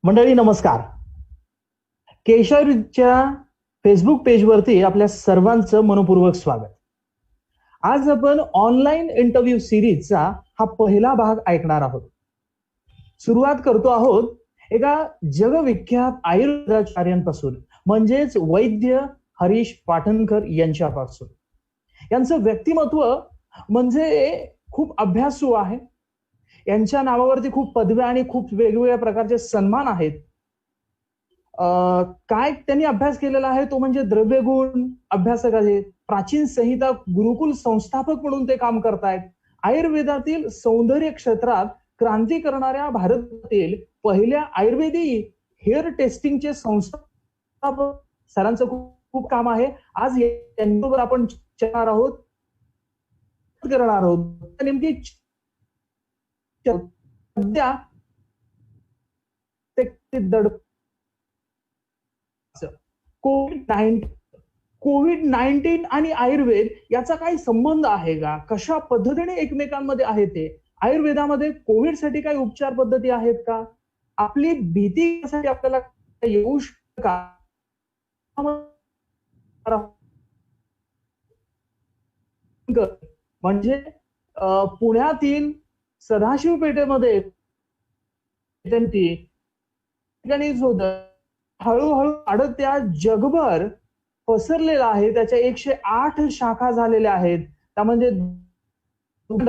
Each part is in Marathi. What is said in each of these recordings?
मंडळी नमस्कार. केशवच्या फेसबुक पेजवरती आपल्या सर्वांचं मनपूर्वक स्वागत. आज आपण ऑनलाईन इंटरव्ह्यू सिरीजचा हा पहिला भाग ऐकणार आहोत. सुरुवात करतो आहोत एका जगविख्यात आयुर्वेदाचार्यांपासून, म्हणजेच वैद्य हरीश पाटणकर यांच्यापासून. यांचं व्यक्तिमत्व म्हणजे खूप अभ्यासू आहे. यांच्या नावावरती खूप पदव्या आणि खूप वेगवेगळ्या प्रकारचे सन्मान आहेत. काय त्यांनी अभ्यास केलेला आहे तो म्हणजे द्रव्यगुण अभ्यासक आहेत. प्राचीन संहिता गुरुकुल संस्थापक म्हणून ते काम करतायत. आयुर्वेदातील सौंदर्य क्षेत्रात क्रांती करणाऱ्या भारतातील पहिल्या आयुर्वेदी हेअर टेस्टिंगचे संस्थापक सरांचं खूप खूप काम आहे. आज यांच्याबरोबर आपण करणार आहोत नेमकी सध्या कोविड-19 आणि आयुर्वेद याचा काही संबंध आहे का? कशा पद्धतीने एकमेकांमध्ये आहे ते? आयुर्वेदामध्ये कोविडसाठी काही उपचार पद्धती आहेत का? आपली भीती कशासाठी आपल्याला येऊ शकता? म्हणजे पुण्यातील सदाशिव पेठेमध्ये हळूहळू वाढत त्या जगभर पसरलेला आहे. त्याच्या 108 शाखा झालेल्या आहेत. त्यामध्ये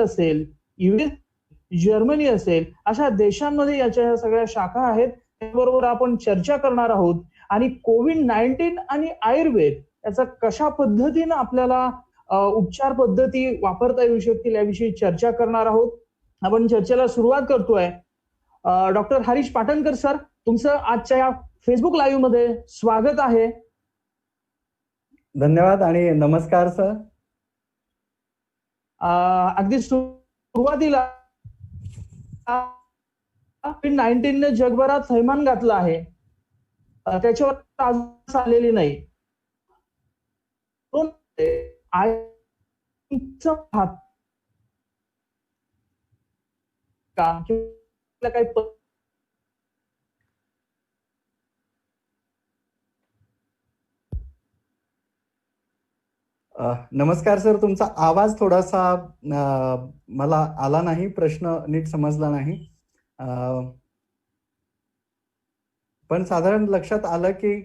असेल, युएस, जर्मनी असेल, अशा देशांमध्ये याच्या सगळ्या शाखा आहेत. त्याबरोबर आपण चर्चा करणार आहोत. आणि कोविड-19 आणि आयुर्वेद याचा कशा पद्धतीनं आपल्याला उपचार पद्धती वापरता येऊ शकतील याविषयी चर्चा करणार आहोत. आपण चर्चेला सुरुवात करतोय. डॉक्टर हरीश पाटणकर सर, तुमचं आजच्या या फेसबुक लाईव्ह मध्ये स्वागत आहे. धन्यवाद आणि नमस्कार सर. अगदी सुरुवातीला कोविड-19 जगभरात थैमान घातलं आहे. त्याच्यावर आज आलेली नाही. नमस्कार सर, तुमचा आवाज थोडासा मला आला नाही, प्रश्न नीट समजला नाही. पण साधारण लक्षात आलं की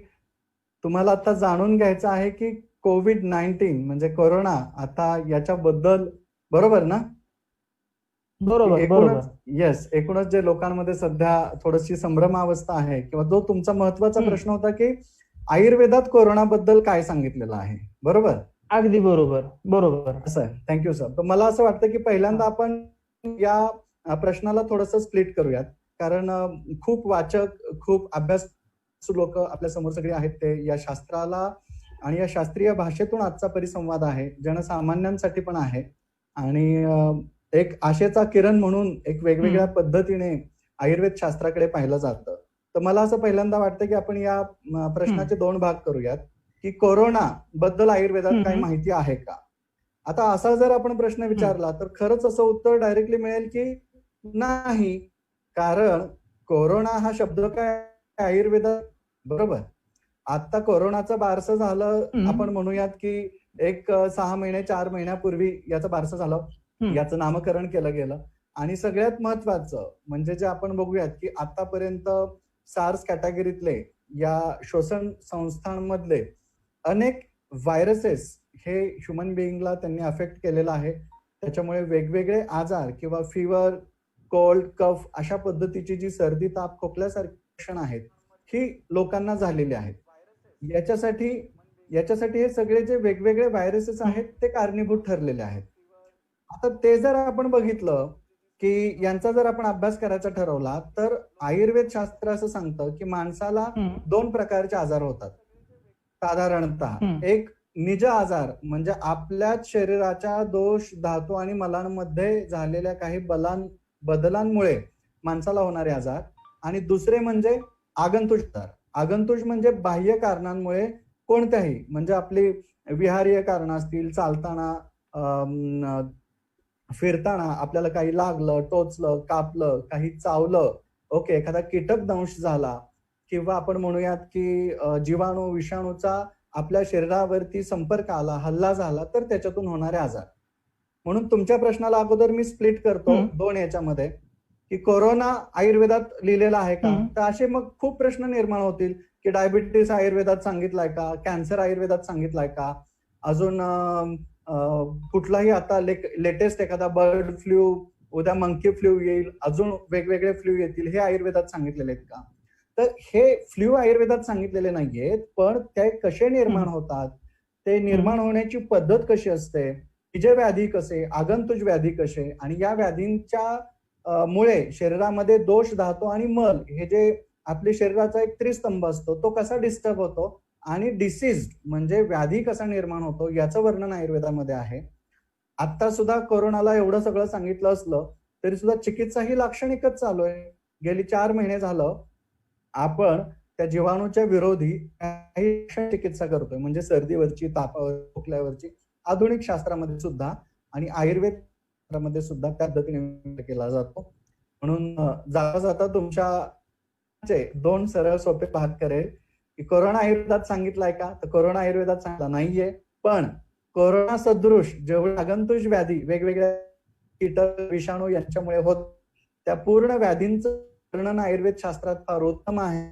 तुम्हाला आता जाणून घ्यायचं आहे की कोविड-19 म्हणजे कोरोना, आता याच्याबद्दल, बरोबर ना? बरोबर. येस, एकूणच जे लोकांमध्ये सध्या थोडीशी संभ्रमावस्था आहे, किंवा जो तुमचा महत्वाचा प्रश्न होता की आयुर्वेदात कोरोना बद्दल काय सांगितलेलं आहे, बरोबर? अगदी बरोबर. Sir, thank you sir. तर मला असं वाटतं की पहिल्यांदा आपण या प्रश्नाला थोडंसं स्प्लिट करूयात, कारण खूप वाचक, खूप अभ्यास लोक आपल्या समोर सगळे आहेत. ते या शास्त्राला आणि या शास्त्रीय भाषेतून आजचा परिसंवाद आहे, जनसामान्यांसाठी पण आहे. आणि एक आशेचा किरण म्हणून एक वेगवेगळ्या पद्धतीने आयुर्वेद शास्त्राकडे पाहिलं जातं. तर मला असं पहिल्यांदा वाटतं की आपण या प्रश्नाचे 2 भाग करूयात की कोरोना बद्दल आयुर्वेदात काही माहिती आहे का. आता असा जर आपण प्रश्न विचारला तर खरंच असं उत्तर डायरेक्टली मिळेल की नाही, कारण कोरोना हा शब्द काय आयुर्वेदात, बरोबर? आता कोरोनाचं बारसं झालं, आपण म्हणूयात की एक 6 महिने 4 महिन्यापूर्वी याचं बारसं झालं, याचं नामकरण केलं गेलं. आणि सगळ्यात महत्वाचं म्हणजे जे आपण बघूयात की आतापर्यंत सार्स कॅटेगरीतले या श्वसन संस्थांमधले अनेक व्हायरसेस हे ह्युमन बिईंगला त्यांनी अफेक्ट केलेलं आहे. त्याच्यामुळे वेगवेगळे आजार किंवा फिवर, कोल्ड, कफ अशा पद्धतीची जी सर्दी, ताप, खोकल्यासारखी लक्षणं आहेत ही लोकांना झालेली आहेत. याच्यासाठी हे सगळे जे वेगवेगळे व्हायरसेस आहेत ते कारणीभूत ठरलेले आहेत. आता ते जर आपण बघितलं की यांचा जर आपण अभ्यास करायचा ठरवला तर आयुर्वेद शास्त्र असं सांगतं की माणसाला 2 प्रकारचे आजार होतात साधारणतः. एक निज आजार, म्हणजे आपल्याच शरीराच्या दोष, धातू आणि मलांमध्ये झालेल्या काही बदलांमुळे माणसाला होणारे आजार. आणि दुसरे म्हणजे आगंतुक आजार. आगंतुक म्हणजे बाह्य कारणांमुळे कोणत्याही, म्हणजे आपली विहारीय कारणं असतील, चालताना, फिरताना आपल्याला काही लागलं, टोचलं, कापलं, काही चावलं, ओके, एखादा कीटक दंश झाला किंवा आपण म्हणूयात की जीवाणू विषाणूचा आपल्या शरीरावरती संपर्क आला, हल्ला झाला, तर त्याच्यातून होणारे आजार. म्हणून तुमच्या प्रश्नाला अगोदर मी स्प्लिट करतो दोन याच्यामध्ये, की कोरोना आयुर्वेदात लिहिलेला आहे का? तर असे मग खूप प्रश्न निर्माण होतील की डायबिटीस आयुर्वेदात सांगितलाय का? कॅन्सर आयुर्वेदात सांगितलाय का? अजून कुठलाही आता लेटेस्ट एखादा बर्ड फ्लू, उद्या मंकी फ्लू येईल, अजून वेगवेगळे फ्लू येतील, हे आयुर्वेदात सांगितलेले आहेत का? तर हे फ्लू आयुर्वेदात सांगितलेले नाहीयेत, पण ते कसे निर्माण होतात, ते निर्माण होण्याची पद्धत कशी असते, बीजव्याधी कसे, आगंतुज व्याधी कसे, आणि या व्याधींच्या मुळे शरीरामध्ये दोष, धातू आणि मल, हे जे आपल्या शरीराचा एक त्रिस्तंभ असतो, तो कसा डिस्टर्ब होतो आणि डिसीज म्हणजे व्याधी कसा निर्माण होतो, याचं वर्णन आयुर्वेदामध्ये आहे. आता सुद्धा कोरोनाला एवढं सगळं सांगितलं असलं तरी सुद्धा चिकित्सा ही लाक्षणिकच चालू आहे. गेली 4 महिने झालं आपण त्या जीवाणूच्या विरोधी काही चिकित्सा करतोय, म्हणजे सर्दीवरची, तापावर, खोकल्यावरची, आधुनिक शास्त्रामध्ये सुद्धा आणि आयुर्वेदामध्ये सुद्धा त्या पद्धतीने केला जातो. म्हणून जाता जाता तुमच्या 2 सरळ सोपे भाग करेल की कोरोना आयुर्वेदात सांगितलाय का? तर कोरोना आयुर्वेदात सांगितला नाहीये, पण कोरोना सदृश जेवढे आगंतुक व्याधी वेगवेगळ्या कीटक, विषाणू यांच्यामुळे होत, त्या पूर्ण व्याधींचं वर्णन आयुर्वेद शास्त्रात फार उत्तम आहे.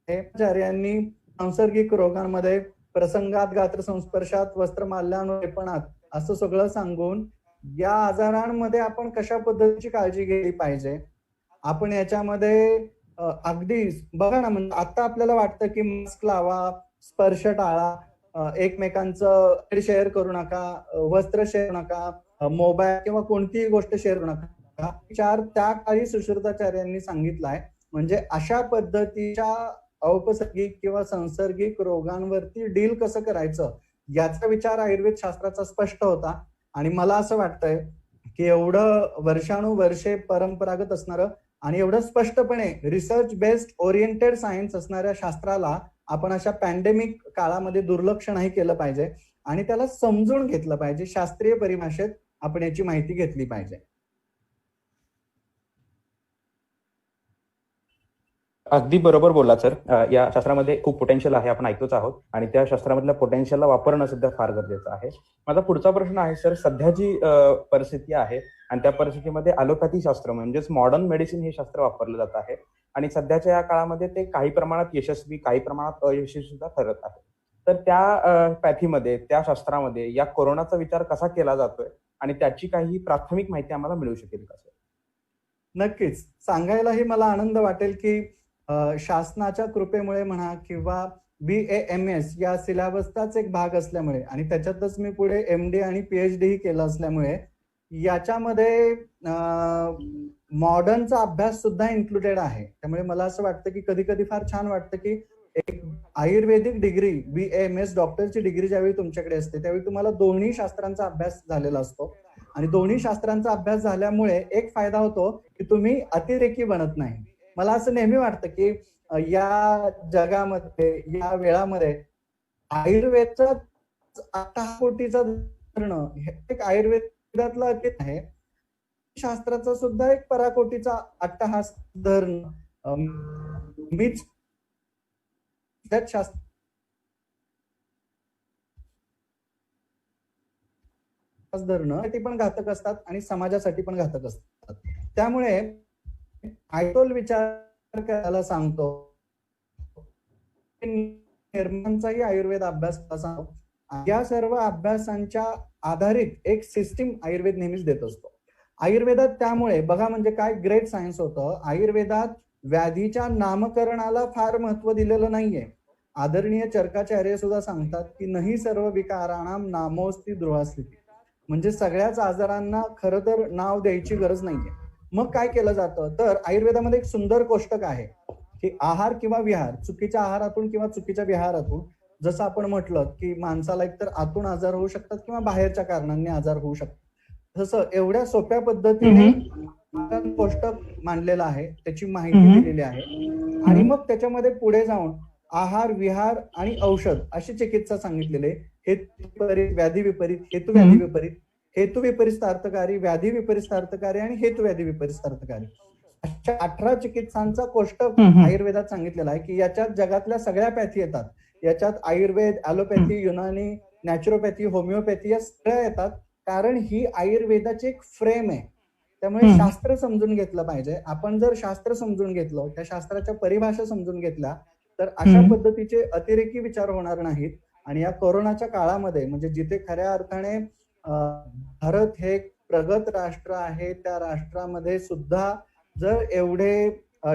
आचार्यांनी सांसर्गिक रोगांमध्ये प्रसंगात, गात्र संस्पर्शात, वस्त्रमाल्यानुलेपणात असं सगळं सांगून या आजारांमध्ये आपण कशा पद्धतीची काळजी घेतली पाहिजे, आपण याच्यामध्ये अगदी बघा ना, म्हणजे आता आपल्याला वाटतं की मास्क लावा, स्पर्श टाळा, एकमेकांचं शेअर करू नका, वस्त्र शेअर करू नका, मोबाईल किंवा कोणतीही गोष्ट शेअर करू नका. त्या काळी सुश्रुताचार्यांनी सांगितलाय. म्हणजे अशा पद्धतीच्या औपसर्गिक किंवा संसर्गिक रोगांवरती डील कसं करायचं याचा विचार आयुर्वेद शास्त्राचा स्पष्ट होता. आणि मला असं वाटतंय की एवढं वर्षानुवर्षे परंपरागत असणारं आणि एवढं स्पष्टपणे रिसर्च बेस्ड ओरिएंटेड सायन्स असणाऱ्या शास्त्राला आपण अशा पॅन्डेमिक काळामध्ये दुर्लक्ष नाही केलं पाहिजे आणि त्याला समजून घेतलं पाहिजे. शास्त्रीय परिभाषेत आपण याची माहिती घेतली पाहिजे. अगदी बरोबर बोलला सर. या शास्त्रामध्ये खूप पोटेन्शियल आहे, आपण ऐकतोच आहोत, आणि त्या शास्त्रामधल्या पोटेन्शियलला वापरणं सुद्धा फार गरजेचं आहे. माझा पुढचा प्रश्न आहे सर, सध्याची परिस्थिती आहे आणि त्या परिस्थितीमध्ये ॲलोपॅथी शास्त्र म्हणजेच मॉडर्न मेडिसिन हे शास्त्र वापरलं जात आहे आणि सध्याच्या या काळामध्ये ते काही प्रमाणात यशस्वी, काही प्रमाणात अयशस्वी सुद्धा ठरत आहे. तर त्या पॅथीमध्ये, त्या शास्त्रामध्ये या कोरोनाचा विचार कसा केला जातोय आणि त्याची काही प्राथमिक माहिती आम्हाला मिळू शकेल का सर? नक्कीच. सांगायलाही मला आनंद वाटेल की शासनाच्या कृपेमुळे म्हणा किंवा BAMS या सिलेबसचाच एक भाग असल्यामुळे आणि त्याच्यातच मी पुढे MD आणि PhD ही केलं असल्यामुळे याच्यामध्ये मॉडर्नचा अभ्यास सुद्धा इन्क्लुडेड आहे. त्यामुळे मला असं वाटतं की कधी कधी फार छान वाटतं की एक आयुर्वेदिक डिग्री, BAMS डॉक्टरची डिग्री ज्यावेळी तुमच्याकडे असते त्यावेळी तुम्हाला दोन्ही शास्त्रांचा अभ्यास झालेला असतो आणि दोन्ही शास्त्रांचा अभ्यास झाल्यामुळे एक फायदा होतो की तुम्ही अतिरेकी बनत नाही. मला असं नेहमी वाटतं की या जगामध्ये, या वेळामध्ये आयुर्वेदचा 8 कोटीचा धरण हे एक आयुर्वेदातलं अतीत आहे. शास्त्राचा सुद्धा एक पराकोटीचा अट्टहास धरण मीच त्यात शास्त्र धरणं ती पण घातक असतात आणि समाजासाठी पण घातक असतात. त्यामुळे आयतोल विचार करायला सांगतो, निर्माणचाही आयुर्वेद अभ्यास सांगतो. या सर्व अभ्यासांच्या आधारित एक सिस्टीम आयुर्वेद नेहमीच देत असतो. आयुर्वेदात त्यामुळे बघा म्हणजे काय ग्रेट सायन्स होतं. आयुर्वेदात व्याधीच्या नामकरणाला फार महत्व दिलेलं नाहीये. आदरणीय चरकाचार्य सुद्धा सांगतात की नाही सर्व विकाराणाम नामोस्ती ध्रुवास्थिती, म्हणजे सगळ्याच आजारांना खरं तर नाव द्यायची गरज नाहीये. मग काय केलं जातं तर आयुर्वेदामध्ये एक सुंदर कोष्टक आहे की आहार किंवा विहार, चुकीच्या आहारातून किंवा चुकीच्या विहारातून, जसं आपण म्हटलं की माणसाला एकतर आतून आजार होऊ शकतात किंवा बाहेरच्या कारणांनी आजार होऊ शकतात, तसं एवढ्या सोप्या पद्धतीने कोष्टक मांडलेलं आहे, त्याची माहिती दिलेली आहे. आणि मग त्याच्यामध्ये पुढे जाऊन आहार, विहार आणि औषध अशी चिकित्सा सांगितलेली आहे. हेतु व्याधी विपरीत, हेतु व्याधी विपरीत, हेतु विपरीत अर्थकारी, व्याधी विपरीत अर्थकारी आणि हेतु व्याधी विपरीत अर्थकारी. अशा 18 चिकित्सांचा कोष्टक आयुर्वेदात सांगितलेला आहे की याच्यात जगातल्या सगळ्या पॅथी येतात. याच्यात Ayurveda, allopathy, Unani, naturopathy, homeopathy या सगळ्या येतात. कारण ही आयुर्वेदाची एक फ्रेम आहे. त्यामुळे शास्त्र समजून घेतलं पाहिजे. आपण जर शास्त्र समजून घेतलं, त्या शास्त्राच्या परिभाषा समजून घेतल्या, तर अशा पद्धतीचे अतिरेकी विचार होणार नाहीत. आणि या कोरोनाच्या काळामध्ये म्हणजे जिथे खऱ्या अर्थाने भारत हे प्रगत राष्ट्र आहे, त्या राष्ट्रामध्ये सुद्धा जर एवढे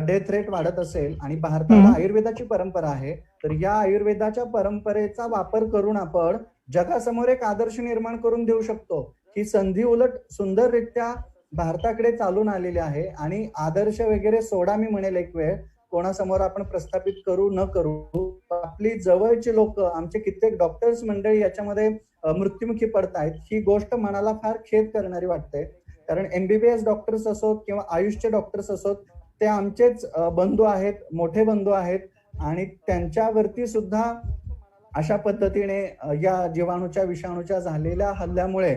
डेथ रेट वाढत असेल आणि भारताला आयुर्वेदाची परंपरा आहे, तर या आयुर्वेदाच्या परंपरेचा वापर करून आपण जगासमोर एक आदर्श निर्माण करून देऊ शकतो. ही संधी उलट सुंदररित्या भारताकडे चालून आलेली आहे. आणि आदर्श वगैरे सोडा, मी म्हणेल एक वेळ कोणासमोर आपण प्रस्थापित करू न करू, आपली जवळची लोक, आमचे कित्येक डॉक्टर्स मंडळी याच्यामध्ये मृत्युमुखी पडतायत, ही गोष्ट मनाला फार खेद करणारी वाटते. कारण एमबीबीएस डॉक्टर्स असोत किंवा आयुषचे डॉक्टर्स असोत, ते आमचेच बंधू आहेत, मोठे बंधू आहेत. आणि त्यांच्यावरती सुद्धा अशा पद्धतीने या जीवाणूच्या, विषाणूच्या झालेल्या हल्ल्यामुळे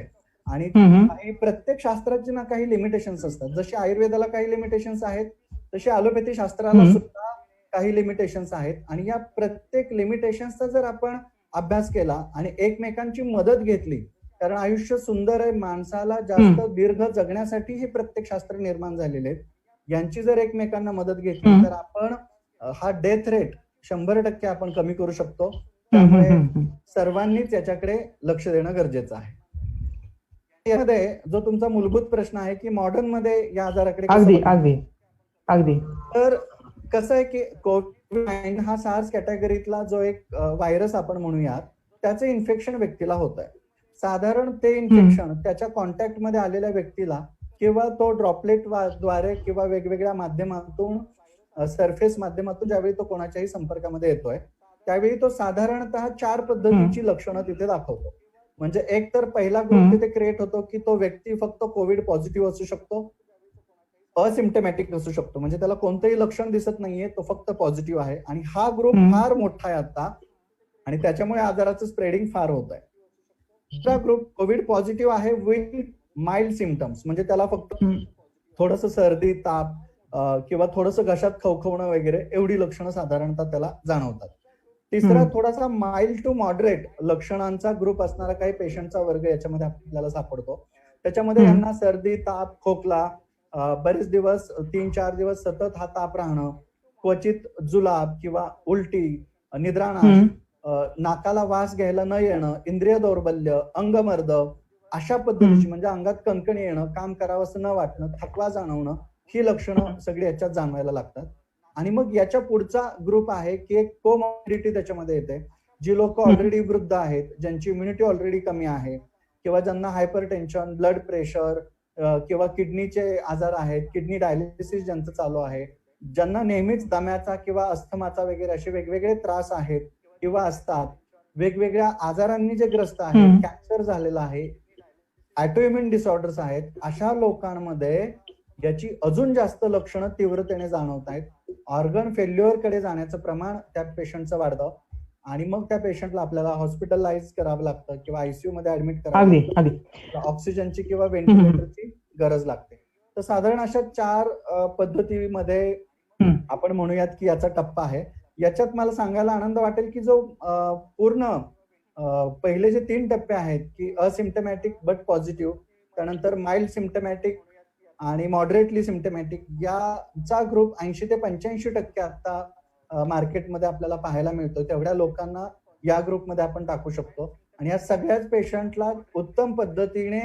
आणि काही प्रत्येक शास्त्राची ना काही लिमिटेशन्स असतात. जशी आयुर्वेदाला काही लिमिटेशन्स आहेत, तशी ॲलोपॅथी शास्त्राला सुद्धा काही लिमिटेशन्स आहेत. आणि या प्रत्येक लिमिटेशन्सचा जर आपण अभ्यास केला आणि एकमेकांची मदत घेतली, कारण आयुष्य सुंदर आहे, माणसाला जास्त दीर्घ जगण्यासाठी हे प्रत्येक शास्त्र निर्माण झालेले आहेत. यांची जर एकमेकांना मदत घेतली तर आपण हा डेथ रेट 100% आपण कमी करू शकतो. त्यामुळे सर्वांनीच याच्याकडे लक्ष देणं गरजेचं आहे. यामध्ये जो तुमचा मूलभूत प्रश्न आहे की मॉडर्न मध्ये या आजाराकडे अगदी तर कसं आहे की कोविड-19 हा सार्स कॅटेगरीतला जो एक व्हायरस आपण म्हणूयात, त्याचं इन्फेक्शन व्यक्तीला होत आहे. साधारण ते इन्फेक्शन त्याच्या कॉन्टॅक्ट मध्ये आलेल्या व्यक्तीला किंवा तो ड्रॉपलेट द्वारे किंवा वेगवेगळ्या माध्यमातून, सरफेस माध्यमातून ज्यावेळी तो कोणाच्याही संपर्कामध्ये येतोय, त्यावेळी तो साधारणतः 4 पद्धतीची लक्षणं तिथे दाखवतो. म्हणजे एक तर पहिला ग्रुप तिथे क्रिएट होतो की तो व्यक्ती फक्त कोविड पॉझिटिव्ह असू शकतो, असिम्प्टमॅटिक असू शकतो, म्हणजे त्याला कोणतंही लक्षण दिसत नाहीये, तो फक्त पॉझिटिव्ह आहे. आणि हा ग्रुप फार मोठा आहे आता आणि त्याच्यामुळे आजाराचं स्प्रेडिंग फार होत आहे. दुसरा ग्रुप कोविड पॉझिटिव्ह आहे विथ माइल्ड सिम्पटम्स, म्हणजे त्याला फक्त थोडंसं सर्दी, ताप किंवा थोडंसं घशात खवखवणं वगैरे एवढी लक्षणं साधारणतः त्याला जाणवतात. तिसरा थोडासा माइल्ड टू मॉडरेट लक्षणांचा ग्रुप असणारा काही पेशंटचा वर्ग याच्यामध्ये आपल्याला सापडतो. त्याच्यामध्ये यांना सर्दी, ताप, खोकला, बरेच दिवस 3-4 दिवस सतत हा ताप राहणं, क्वचित जुलाब किंवा उलटी, निद्रानाश, नाकाला वास घ्यायला न येणं, इंद्रिय दौर्बल्य, अंगमर्द, अशा पद्धतीची म्हणजे अंगात कणकणी येणं, काम करावंसं न वाटणं, थकवा जाणवणं, ही लक्षणं सगळी याच्यात जाणवायला लागतात. आणि मग याच्या पुढचा ग्रुप आहे की एक कोमॉर्बिडिटी त्याच्यामध्ये येते. जी लोक ऑलरेडी वृद्ध आहेत, ज्यांची इम्युनिटी ऑलरेडी कमी आहे, किंवा ज्यांना हायपर टेन्शन, ब्लड प्रेशर किंवा किडनीचे आजार आहेत, किडनी डायलिसिस ज्यांचं चालू आहे, ज्यांना नेहमीच दम्याचा किंवा अस्थमाचा वगैरे असे वेगवेगळे त्रास आहेत किंवा असतात, वेगवेगळ्या आजारांनी जे ग्रस्त आहेत, कॅन्सर झालेला आहे, ऑटोइम्युन डिसऑर्डर्स आहेत, अशा लोकांमध्ये याची अजून जास्त लक्षणं तीव्रतेने जाणवत आहेत. ऑर्गन फेल्युअर कडे जाण्याचं प्रमाण त्या पेशंटचं वाढतं आणि मग त्या पेशंटला आपल्याला हॉस्पिटलाइज करावं लागतं किंवा आयसीयू मध्ये ऍडमिट करावं लागतं, ऑक्सिजनची किंवा व्हेंटिलेटरची गरज लागते. तर साधारण अशा 4 पद्धतीमध्ये आपण म्हणूयात की याचा टप्पा आहे. याच्यात मला सांगायला आनंद वाटेल की जो पूर्ण पहिले जे 3 टप्पे आहेत की असिम्प्टमॅटिक बट पॉझिटिव्ह, त्यानंतर माइल्ड सिम्प्टमॅटिक आणि मॉडरेटली सिम्प्टमॅटिक, याचा ग्रुप 80 ते 85% आता मार्केटमध्ये आपल्याला पाहायला मिळतो. तेवढ्या लोकांना या ग्रुपमध्ये आपण टाकू शकतो. आणि या सगळ्याच पेशंटला उत्तम पद्धतीने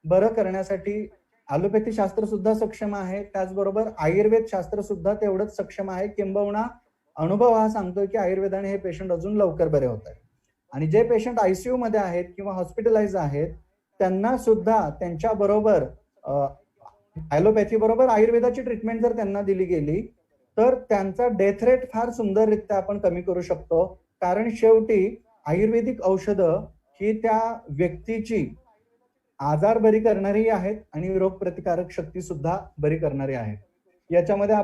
बरं करण्यासाठी ॲलोपॅथी शास्त्र सुद्धा सक्षम आहे, त्याचबरोबर आयुर्वेद शास्त्र सुद्धा तेवढंच सक्षम आहे. किंबहुना अनुभव हा सांगतोय की आयुर्वेदाने हे पेशंट अजून लवकर बरे होत आहेत. आणि जे पेशंट आयसीयू मध्ये आहेत किंवा हॉस्पिटलाइज आहेत, त्यांना सुद्धा त्यांच्या बरोबर ॲलोपॅथी बरोबर आयुर्वेदाची ट्रीटमेंट जर त्यांना दिली गेली तर त्यांचा डेथ रेट फार सुंदररित्या आपण कमी करू शकतो. कारण शेवटी आयुर्वेदिक औषधं ही त्या व्यक्तीची आजार बरी करणारी आहेत आणि रोगप्रतिकारक शक्ती सुद्धा बरी करणारी आहे. याच्यामध्ये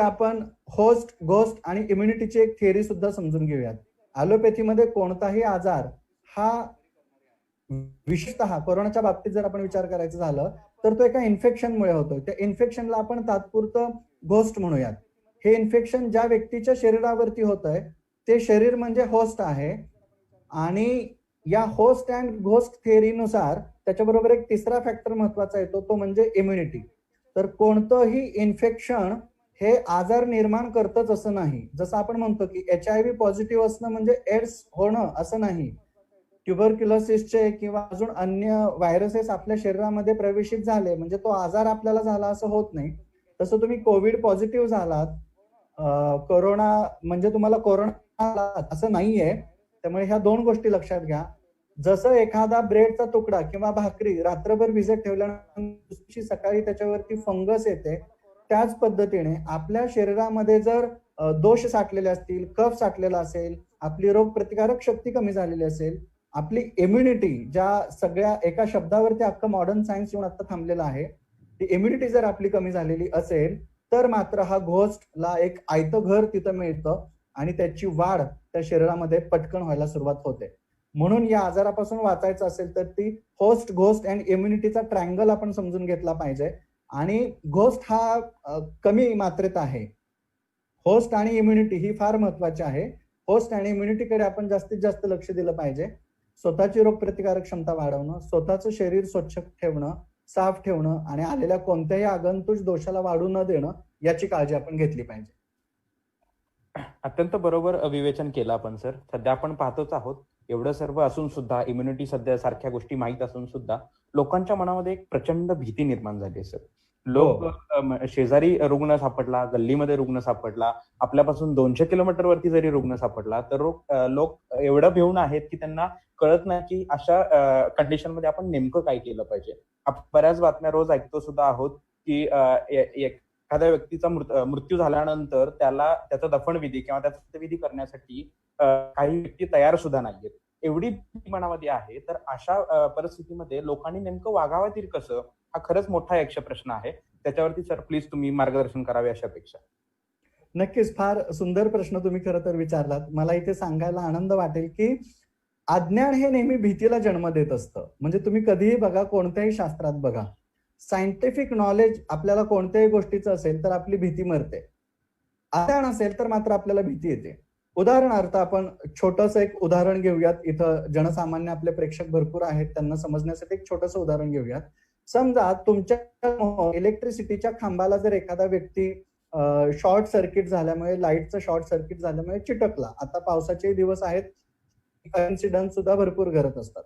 आपण होस्ट, घोस्ट आणि इम्युनिटीची एक थिअरी सुद्धा समजून घेऊयात. ॲलोपॅथीमध्ये कोणताही आजार हा, विशेषतः कोरोनाच्या बाबतीत जर आपण विचार करायचं झालं तर तो एका इन्फेक्शनमुळे होतो. त्या इन्फेक्शनला आपण तात्पुरतं घोस्ट म्हणूयात. हे इन्फेक्शन ज्या व्यक्तीच्या शरीरावरती होत आहे ते शरीर म्हणजे होस्ट आहे आणि या होस्ट अँड घोस्ट थिअरीनुसार त्याच्याबरोबर एक तिसरा फॅक्टर महत्वाचा येतो, तो म्हणजे इम्युनिटी. तर कोणतंही इन्फेक्शन हे आजार निर्माण करतच असं नाही. जसं आपण म्हणतो की HIV पॉझिटिव्ह असणं म्हणजे एड्स होणं असं नाही. ट्युबरक्युलोसिसचे किंवा अजून अन्य व्हायरसेस आपल्या शरीरामध्ये प्रवेशित झाले म्हणजे तो आजार आपल्याला झाला असं होत नाही. तसं तुम्ही कोविड पॉझिटिव्ह झालात, कोरोना म्हणजे तुम्हाला कोरोना असं नाहीये. त्यामुळे ह्या दोन गोष्टी लक्षात घ्या. जसं एखादा ब्रेडचा तुकडा किंवा भाकरी रात्रभर भिजत ठेवल्यानंतर सकाळी त्याच्यावरती फंगस येते, त्याच पद्धतीने आपल्या शरीरामध्ये जर दोष साठलेले असतील, कफ साठलेला असेल, आपली रोगप्रतिकारक शक्ती कमी झालेली असेल, आपली इम्युनिटी ज्या सगळ्या एका शब्दावरती अख्खं मॉडर्न सायन्स येऊन आता थांबलेलं आहे, ती इम्युनिटी जर आपली कमी झालेली असेल तर मात्र हा घोस्टला एक आयतं घर तिथं मिळतं आणि त्याची वाढ त्या शरीरामध्ये पटकन व्हायला सुरुवात होते. म्हणून या आजारापासून वाचायचं असेल तर ती होस्ट घोस्ट अँड इम्युनिटीचा ट्रायंगल आपण समजून घेतला पाहिजे. आणि घोस्ट हा कमी मात्रेत आहे. होस्ट आणि इम्युनिटी ही फार महत्वाची आहे. होस्ट आणि इम्युनिटीकडे आपण जास्तीत जास्त लक्ष दिलं पाहिजे. स्वतःची रोगप्रतिकारक क्षमता वाढवणं, स्वतःचं शरीर स्वच्छ ठेवणं, साफ ठेवणं आणि आलेल्या कोणत्याही आगंतुक दोषाला वाढू न देणं याची काळजी आपण घेतली पाहिजे. अत्यंत बरोबर विवेचन केलं आपण सर. सध्या आपण पाहतोच आहोत, एवढं सर्व असून सुद्धा, इम्युनिटी सध्या सारख्या गोष्टी माहीत असून सुद्धा लोकांच्या मनामध्ये एक प्रचंड भीती निर्माण झाली आहे सर. लोक शेजारी रुग्ण सापडला, गल्लीमध्ये रुग्ण सापडला, आपल्यापासून 200 किलोमीटर वरती जरी रुग्ण सापडला तर लोक एवढं भिवून आहेत की त्यांना कळत नाही की अशा कंडिशन मध्ये आपण नेमकं काय केलं पाहिजे. आपण बऱ्याच बातम्या रोज ऐकतो सुद्धा आहोत की एखाद्या व्यक्तीचा मृत्यू झाल्यानंतर त्याचा दफनविधी किंवा त्याचा विधी करण्यासाठी काही व्यक्ती तयार सुद्धा नाहीयेत. एवढी भीती मनामध्ये आहे, तर अशा परिस्थितीमध्ये लोकांनी नेमकं वागावं तरी कसं, हा खरंच मोठा यक्ष प्रश्न आहे. त्याच्यावरती सर प्लीज तुम्ही मार्गदर्शन करावे अशा अपेक्षा. नक्कीच, फार सुंदर प्रश्न तुम्ही खरं तर विचारलात. मला इथे सांगायला आनंद वाटेल की अज्ञान हे नेहमी भीतीला जन्म देत असतं. म्हणजे तुम्ही कधीही बघा, कोणत्याही शास्त्रात बघा, सायंटिफिक नॉलेज आपल्याला कोणत्याही गोष्टीचं असेल तर आपली भीती मरते. अज्ञान असेल तर मात्र आपल्याला भीती येते. उदाहरणार्थ आपण छोटंसं एक उदाहरण घेऊयात. इथं जनसामान्य आपले प्रेक्षक भरपूर आहेत, त्यांना समजण्यासाठी एक छोटंसं उदाहरण घेऊयात. समजा तुमच्या इलेक्ट्रिसिटीच्या खांबाला जर एखादा व्यक्ती शॉर्ट सर्किट झाल्यामुळे, लाईटचं शॉर्ट सर्किट झाल्यामुळे चिटकला. आता पावसाचे दिवस आहेत, इन्सिडेंट सुद्धा भरपूर घडत असतात.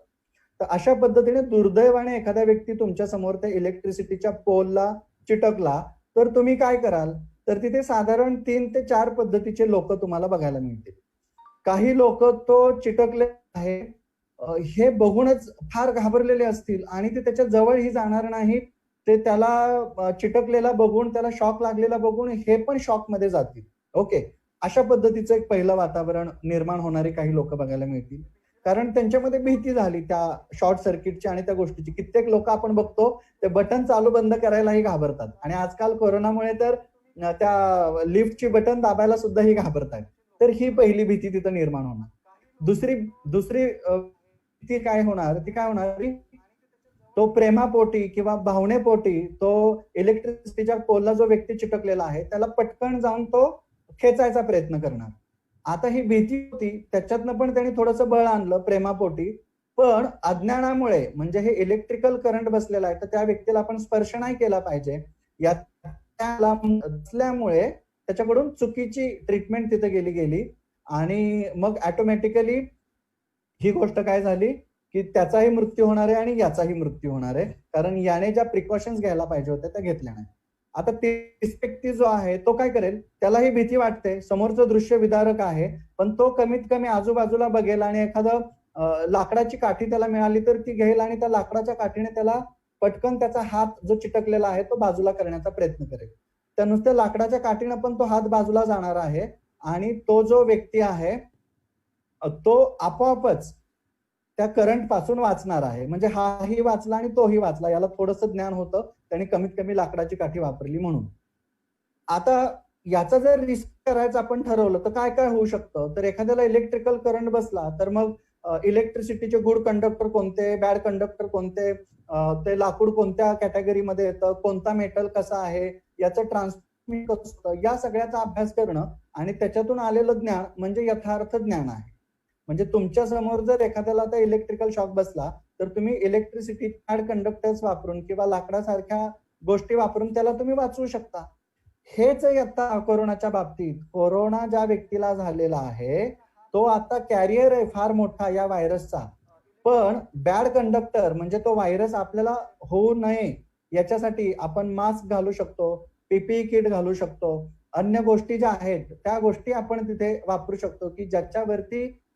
तर अशा पद्धतीने दुर्दैवाने एखादा व्यक्ती तुमच्या समोर त्या इलेक्ट्रिसिटीच्या पोलला चिटकला तर तुम्ही काय कराल? तर तिथे साधारण 3 ते 4 पद्धतीचे लोक तुम्हाला बघायला मिळतील. काही लोक तो चिटकले आहे हे बघूनच फार घाबरलेले असतील आणि ते त्याच्या जवळही जाणार नाहीत. ते त्याला चिटकलेला बघून, त्याला शॉक लागलेला बघून हे पण शॉक मध्ये जातील. ओके, अशा पद्धतीचं एक पहिलं वातावरण निर्माण होणारे काही लोक बघायला मिळतील. कारण त्यांच्यामध्ये भीती झाली त्या शॉर्ट सर्किटची आणि त्या गोष्टीची. कित्येक लोक आपण बघतो ते बटन चालू बंद करायलाही घाबरतात आणि आजकाल कोरोनामुळे तर त्या लिफ्टची बटन दाबायला सुद्धाही घाबरतात. तर ही पहिली भीती तिथं निर्माण होणार. दुसरी भीती काय होणार? ती काय होणार? तो प्रेमापोटी किंवा भावनेपोटी तो इलेक्ट्रिसिटीच्या पोलला जो व्यक्ती चिटकलेला आहे त्याला पटकन जाऊन तो खेचायचा प्रयत्न करणार. आता ही भीती होती, त्याच्यातनं पण त्यांनी थोडंसं बळ आणलं प्रेमापोटी, पण अज्ञानामुळे, म्हणजे हे इलेक्ट्रिकल करंट बसलेला आहे तर त्या व्यक्तीला आपण स्पर्श नाही केला पाहिजे असल्यामुळे त्याच्याकडून चुकीची ट्रीटमेंट तिथे गेली आणि मग ऑटोमॅटिकली ही गोष्ट काय झाली की त्याचाही मृत्यू होणार आहे आणि याचाही मृत्यू होणार आहे, कारण याने ज्या प्रिकॉशन्स घ्यायला पाहिजे होत्या त्या घेतल्या नाही. आता तीस व्यक्ती जो आहे तो काय करेल? त्यालाही भीती वाटते, समोरचं दृश्य विदारक आहे, पण तो कमीत कमी आजूबाजूला बघेल आणि एखादं लाकडाची काठी त्याला मिळाली तर ती घेईल आणि त्या लाकडाच्या काठीने त्याला पटकन त्याचा हात जो चिटकलेला आहे तो बाजूला करण्याचा प्रयत्न करेल. त्या नुसत्या लाकडाच्या काठीनं पण तो हात बाजूला जाणार आहे आणि तो जो व्यक्ती आहे तो आपोआपच त्या करंट पासून वाचणार आहे. म्हणजे हाही वाचला आणि तोही वाचला. याला थोडंसं ज्ञान होतं, त्याने कमीत कमी लाकडाची काठी वापरली म्हणून. आता याचा जर रिस्क करायचं आपण ठरवलं तर काय काय होऊ शकतं? तर एखाद्याला इलेक्ट्रिकल करंट बसला तर मग इलेक्ट्रिसिटीचे गुड कंडक्टर कोणते, बॅड कंडक्टर कोणते, ते लाकूड कोणत्या कॅटेगरीमध्ये येतं, कोणता मेटल कसा आहे, याचं ट्रान्समिट कसं असतं, या सगळ्याचा अभ्यास करणं आणि त्याच्यातून आलेलं ज्ञान म्हणजे यथार्थ ज्ञान आहे. म्हणजे तुमच्या समोर जर एखाद्याला आता इलेक्ट्रिकल शॉक बसला तर तुम्ही इलेक्ट्रिसिटी बॅड कंडक्टर्स वापरून किंवा लाकडासारख्या गोष्टी वापरून त्याला तुम्ही वाचवू शकता. हेच आता कोरोनाच्या बाबतीत, कोरोना ज्या व्यक्तीला झालेला आहे तो आता कॅरियर आहे फार मोठा या व्हायरसचा, पण बॅड कंडक्टर म्हणजे तो व्हायरस आपल्याला होऊ नये याच्यासाठी आपण मास्क घालू शकतो, पीपीई किट घालू शकतो, अन्य गोष्टी ज्या आहेत त्या गोष्टी आपण तिथे वापरू शकतो की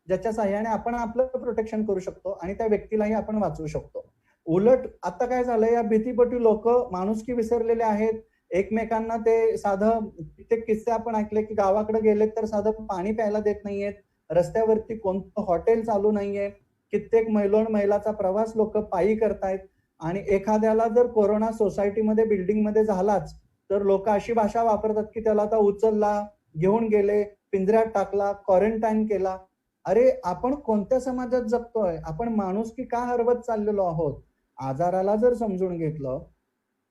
ज्याच्या साह्याने आपण आपलं प्रोटेक्शन करू शकतो आणि त्या व्यक्तीलाही आपण वाचवू शकतो. उलट आता काय झालंय, या भीतीपोटी लोक माणुसकी विसरलेले आहेत. एकमेकांना ते साधं कित्येक किस्से आपण ऐकले की गावाकडे गेलेत तर साधं पाणी प्यायला देत नाहीयेत, रस्त्यावरती कोणतं हॉटेल चालू नाहीये, कित्येक मैलाचा प्रवास लोक पायी करतायत आणि एखाद्याला जर कोरोना सोसायटीमध्ये बिल्डिंगमध्ये झालाच तर लोक अशी भाषा वापरतात की त्याला आता उचलला, घेऊन गेले, पिंजऱ्यात टाकला, क्वारंटाईन केला. अरे आपण कोणत्या समाजात जगतोय, आपण माणुसकी का हरवत चाललेलो आहोत? आजाराला जर समजून घेतलं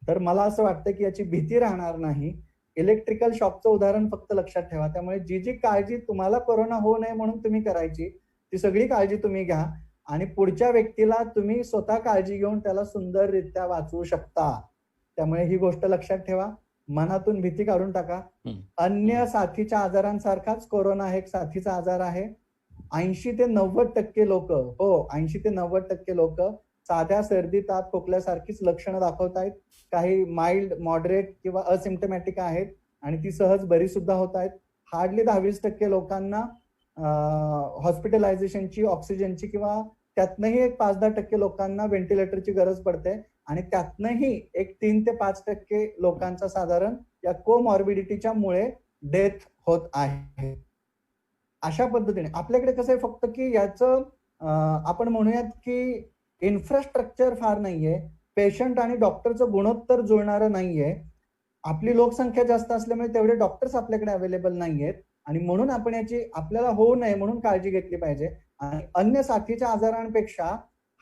तर मला असं वाटतं की याची भीती राहणार नाही. इलेक्ट्रिकल शॉकचं उदाहरण फक्त लक्षात ठेवा. त्यामुळे जी काळजी तुम्हाला कोरोना होऊ नये म्हणून तुम्ही करायची ती सगळी काळजी तुम्ही घ्या आणि पुढच्या व्यक्तीला तुम्ही स्वतः काळजी घेऊन त्याला सुंदररित्या वाचवू शकता. त्यामुळे ही गोष्ट लक्षात ठेवा, मनातून भीती काढून टाका. अन्य साथीच्या आजारांसारखाच कोरोना एक साथीचा आजार आहे. 80 ते 90% लोक, 80 ते 90% लोक साध्या सर्दी ताप खोकल्यासारखीच लक्षणं दाखवतायत. काही माइल्ड, मॉडरेट किंवा असिम्प्टमॅटिक आहेत आणि ती सहज बरी सुद्धा होत आहेत. हार्डली 10-20% लोकांना हॉस्पिटलायझेशनची, ऑक्सिजनची किंवा त्यातनंही एक 5-10% लोकांना व्हेंटिलेटरची गरज पडते आणि त्यातनंही एक 3 ते 5% लोकांचा साधारण या कोमॉर्बिडिटीच्या मुळे डेथ होत आहे. अशा पद्धतीने आपल्याकडे कसं आहे फक्त की याचं आपण म्हणूयात की इन्फ्रास्ट्रक्चर फार नाहीये, पेशंट आणि डॉक्टरचं गुणोत्तर जुळणारं नाहीये. आपली लोकसंख्या जास्त असल्यामुळे तेवढे डॉक्टर्स आपल्याकडे अवेलेबल नाहीयेत आणि म्हणून आपण याची आपल्याला होऊ नये म्हणून काळजी घेतली पाहिजे. आणि अन्य साथीच्या आजारांपेक्षा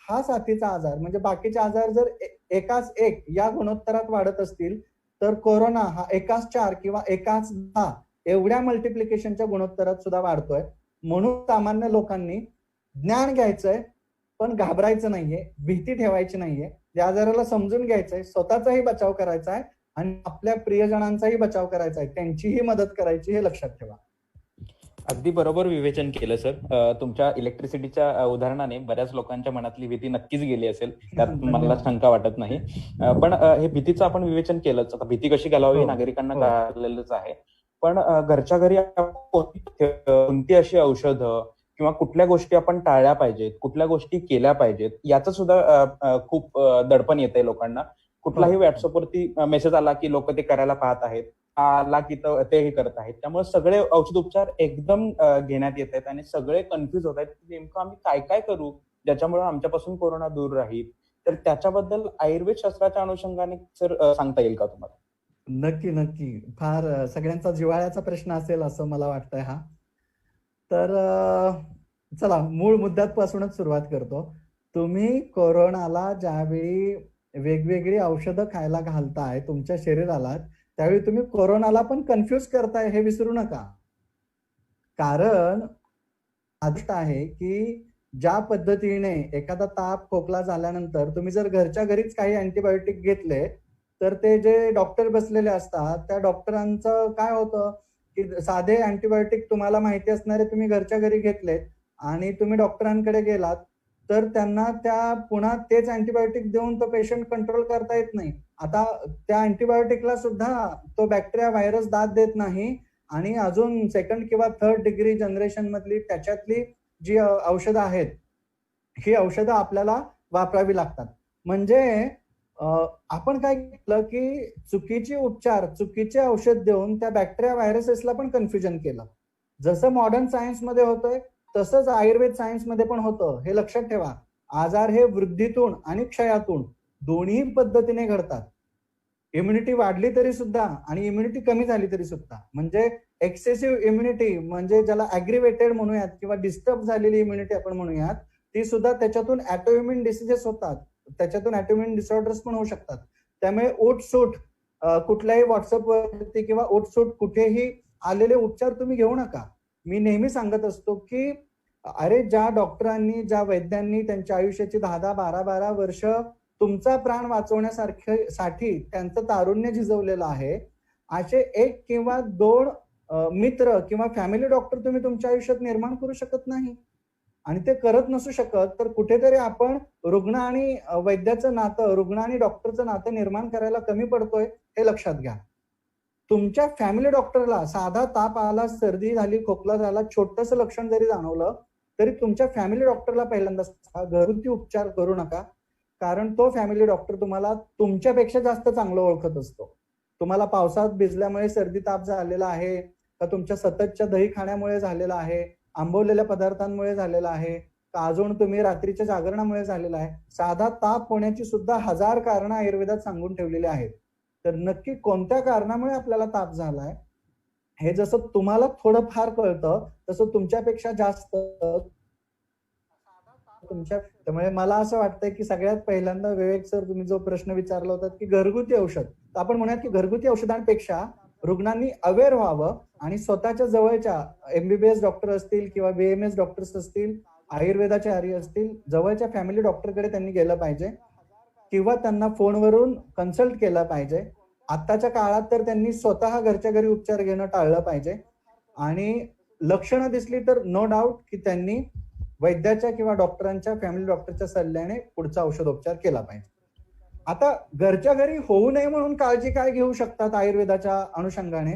हा साथीचा आजार म्हणजे बाकीचे आजार जर एकाच 1 या गुणोत्तरात वाढत असतील तर कोरोना हा एकाच 4 किंवा एकाच 10 एवढ्या मल्टिप्लिकेशनच्या गुणोत्तरात सुद्धा वाढतोय. म्हणून सामान्य लोकांनी ज्ञान घ्यायचंय पण घाबरायचं नाहीये, भीती ठेवायची नाहीये, या आजाराला समजून घ्यायचंय, स्वतःचाही बचाव करायचा आहे आणि आपल्या प्रियजनांचाही बचाव करायचा आहे, त्यांचीही मदत करायची, हे लक्षात ठेवा. अगदी बरोबर विवेचन केलं सर. तुमच्या इलेक्ट्रिसिटीच्या उदाहरणाने बऱ्याच लोकांच्या मनातली भीती नक्कीच गेली असेल, त्यात मला शंका वाटत नाही. पण हे भीतीचं आपण विवेचन केलंच. आता भीती कशी घालावी नागरिकांना कळलेलंच आहे. पण घरच्या घरी कोणती अशी औषधं किंवा कुठल्या गोष्टी आपण टाळल्या पाहिजेत, कुठल्या गोष्टी केल्या पाहिजेत, याचं सुद्धा खूप दडपण येतंय लोकांना. कुठलाही व्हॉट्सअपवरती मेसेज आला की लोक ते करायला पाहत आहेत, आला की तेही करत आहेत. त्यामुळे सगळे औषधोपचार एकदम घेण्यात येत आहेत आणि सगळे कन्फ्युज होत आहेत की नेमकं आम्ही काय काय करू ज्याच्यामुळे आमच्यापासून कोरोना दूर राहील. तर त्याच्याबद्दल आयुर्वेद शास्त्राच्या अनुषंगाने सर सांगता येईल का तुम्हाला? नक्की. फार सगळ्यांचा जिव्हाळ्याचा प्रश्न असेल असं मला वाटतंय हा. तर चला मूळ मुद्द्यापासूनच सुरुवात करतो. तुम्ही कोरोनाला ज्यावेळी वेगवेगळी औषधं खायला घालताय तुमच्या शरीराला, त्यावेळी तुम्ही कोरोनाला पण कन्फ्युज करताय हे विसरू नका. कारण आदिष्ट आहे की ज्या पद्धतीने एखादा ताप खोकला झाल्यानंतर तुम्ही जर घरच्या घरीच काही अँटीबायोटिक घेतले तर ते जे डॉक्टर बसलेले असतात त्या डॉक्टरांचं काय होतं की साधे अँटीबायोटिक तुम्हाला माहिती असणारे तुम्ही घरच्या घरी घेतलेत आणि तुम्ही डॉक्टरांकडे गेलात तर त्यांना त्या पुन्हा तेच अँटीबायोटिक देऊन तो पेशंट कंट्रोल करता येत नाही. आता त्या अँटीबायोटिकला सुद्धा तो बॅक्टेरिया व्हायरस दाद देत नाही आणि अजून 2nd किंवा 3rd डिग्री जनरेशन मधली त्याच्यातली जी औषधं आहेत ही औषधं आपल्याला वापरावी लागतात. म्हणजे आपण काय केलं की चुकीचे औषध देऊन त्या बॅक्टेरिया व्हायरसेसला पण कन्फ्युजन केलं. जसं मॉडर्न सायन्स मध्ये होतंय तसंच आयुर्वेद सायन्स मध्ये पण होतं, हे लक्षात ठेवा. आजार हे वृद्धीतून आणि क्षयातून दोन्ही पद्धतीने घडतात. इम्युनिटी वाढली तरी सुद्धा आणि इम्युनिटी कमी झाली तरी सुद्धा. म्हणजे एक्सेसिव्ह इम्युनिटी म्हणजे ज्याला ऍग्रिवेटेड म्हणूयात किंवा डिस्टर्ब झालेली इम्युनिटी आपण म्हणूयात, ती सुद्धा त्याच्यातून ऑटोइम्युन डिसीजेस होतात, त्याच्यातून ऑटोइम्युन डिसऑर्डर्स पण होऊ शकतात. त्यामुळे ओटसूट कुठल्याही व्हॉट्सअपवरती किंवा ओटसूट कुठेही आलेले उपचार तुम्ही घेऊ नका. मी नेहमी सांगत असतो की अरे ज्या डॉक्टरांनी ज्या वैद्यांनी त्यांच्या आयुष्याची 10-10, 12-12 वर्ष तुमचा प्राण वाचवण्यासाठी त्यांचं तारुण्य झिजवलेलं आहे, असे 1 किंवा 2 मित्र किंवा फॅमिली डॉक्टर तुम्ही तुमच्या आयुष्यात निर्माण करू शकत नाही. आणि ते करत नसू शकत तर कुठेतरी आपण रुग्ण आणि वैद्याचं नातं, रुग्ण आणि डॉक्टरचं नातं निर्माण करायला कमी पडतोय हे लक्षात घ्या. तुमच्या फॅमिली डॉक्टरला साधा ताप आला, सर्दी झाली, खोकला झाला, छोटंसं लक्षण जरी जाणवलं तरी तुमच्या फॅमिली डॉक्टरला पहिल्यांदा घरगुती उपचार करू नका. कारण तो फॅमिली डॉक्टर तुम्हाला तुमच्यापेक्षा जास्त चांगलं ओळखत असतो. तुम्हाला पावसात भिजल्यामुळे सर्दी ताप झालेला आहे का तुमच्या सततच्या दही खाण्यामुळे झालेला आहे, आंबवलेल्या पदार्थांमुळे झालेला आहे का अजून तुम्ही रात्रीच्या जागरणामुळे झालेला आहे. साधा ताप होण्याची सुद्धा 1000 कारणं आयुर्वेदात सांगून ठेवलेली आहेत. तर नक्की कोणत्या कारणामुळे आपल्याला ताप झालाय हे जसं तुम्हाला थोडंफार कळतं तसं तुमच्यापेक्षा जास्त त्यामुळे मला असं वाटतंय की सगळ्यात पहिल्यांदा विवेक सर तुम्ही जो प्रश्न विचारला होता की घरगुती औषध, तर आपण म्हणूयात की घरगुती औषधांपेक्षा रुग्णांनी अवेअर व्हावं आणि स्वतःच्या जवळच्या एमबीबीएस डॉक्टर असतील किंवा बीएमएस डॉक्टर्स असतील, आयुर्वेदाचे आर्य असतील, जवळच्या फॅमिली डॉक्टरकडे त्यांनी गेलं पाहिजे किंवा त्यांना फोनवरून कन्सल्ट केलं पाहिजे. आत्ताच्या काळात तर त्यांनी स्वतः घरच्या घरी उपचार घेणं टाळलं पाहिजे आणि लक्षणं दिसली तर नो डाऊट की त्यांनी वैद्याच्या किंवा डॉक्टरांच्या, फॅमिली डॉक्टरच्या सल्ल्याने पुढचा औषधोपचार केला पाहिजे. आता घरच्या घरी होऊ नये म्हणून काळजी काय घेऊ शकतात आयुर्वेदाच्या अनुषंगाने,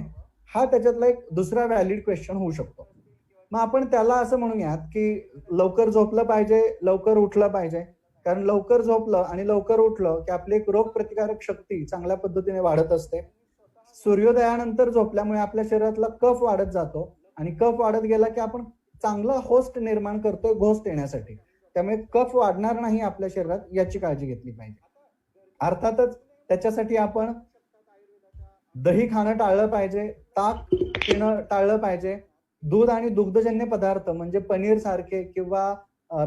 हा त्याच्यातला एक दुसरा व्हॅलिड क्वेश्चन होऊ शकतो. मग आपण त्याला असं म्हणूयात की लवकर झोपलं पाहिजे, लवकर उठलं पाहिजे. कारण लवकर झोपलं आणि लवकर उठलं की आपली एक रोग प्रतिकारक शक्ती चांगल्या पद्धतीने वाढत असते. सूर्योदयानंतर झोपल्यामुळे आपल्या शरीरातला कफ वाढत जातो आणि कफ वाढत गेला की आपण चांगला होस्ट निर्माण करतोय घोस्ट येण्यासाठी. त्यामुळे कफ वाढणार नाही आपल्या शरीरात याची काळजी घेतली पाहिजे. अर्थातच त्याच्यासाठी आपण दही खाणं टाळलं पाहिजे, ताक पिणं टाळलं पाहिजे, दूध आणि दुग्धजन्य पदार्थ म्हणजे पनीर सारखे किंवा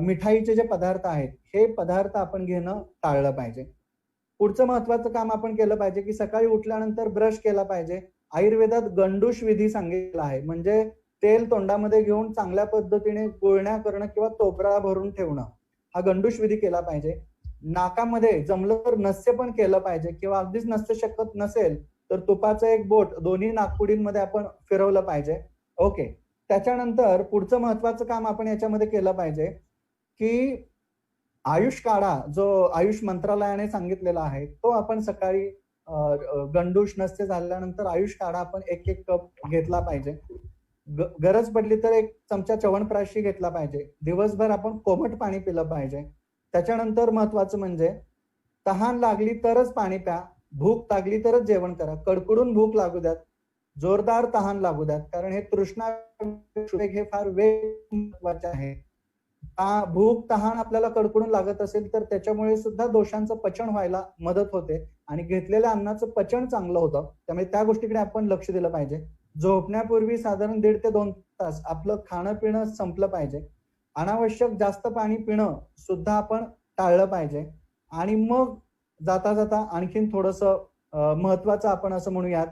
मिठाईचे जे पदार्थ आहेत हे पदार्थ आपण घेणं टाळलं पाहिजे. पुढचं महत्वाचं काम आपण केलं पाहिजे की सकाळी उठल्यानंतर ब्रश केला पाहिजे. आयुर्वेदात गंडूश विधी सांगितला आहे, म्हणजे तेल तोंडामध्ये घेऊन चांगल्या पद्धतीने गुळण्या करणं किंवा तोपरा भरून ठेवणं, हा गंडूश विधी केला पाहिजे. नाकामध्ये जमलं तर नस्य पण केलं पाहिजे किंवा अगदीच नस्य शकत नसेल तर तुपाचं एक बोट दोन्ही नाकपुडींमध्ये आपण फिरवलं पाहिजे. ओके. त्याच्यानंतर पुढचं महत्वाचं काम आपण याच्यामध्ये केलं पाहिजे की आयुष काढा जो आयुष मंत्रालयाने सांगितलेला आहे तो आपण सकाळी गंडूश नस्य झाल्यानंतर आयुष काढा आपण 1-1 कप घेतला पाहिजे. गरज पडली तर 1 चमचा च्यवनप्राशी घेतला पाहिजे. दिवसभर आपण कोमट पाणी पिलं पाहिजे. त्याच्यानंतर महत्वाचं म्हणजे तहान लागली तरच पाणी प्या, भूक लागली तरच जेवण करा. कडकडून भूक लागू द्यात, जोरदार तहान लागू द्यात, कारण हे तृष्णा हे फार महत्वाचे आहे. भूक तहान आपल्याला कडकडून लागत असेल तर त्याच्यामुळे सुद्धा दोषांचं पचन व्हायला मदत होते आणि घेतलेल्या अन्नाचं पचन चांगलं होतं. त्यामुळे त्या गोष्टीकडे आपण लक्ष दिलं पाहिजे. झोपण्यापूर्वी साधारण 1.5 ते 2 तास आपलं खाणं पिणं संपलं पाहिजे. अनावश्यक जास्त पाणी पिणं सुद्धा आपण टाळलं पाहिजे. आणि मग जाता जाता आणखीन थोडंसं महत्वाचं आपण असं म्हणूयात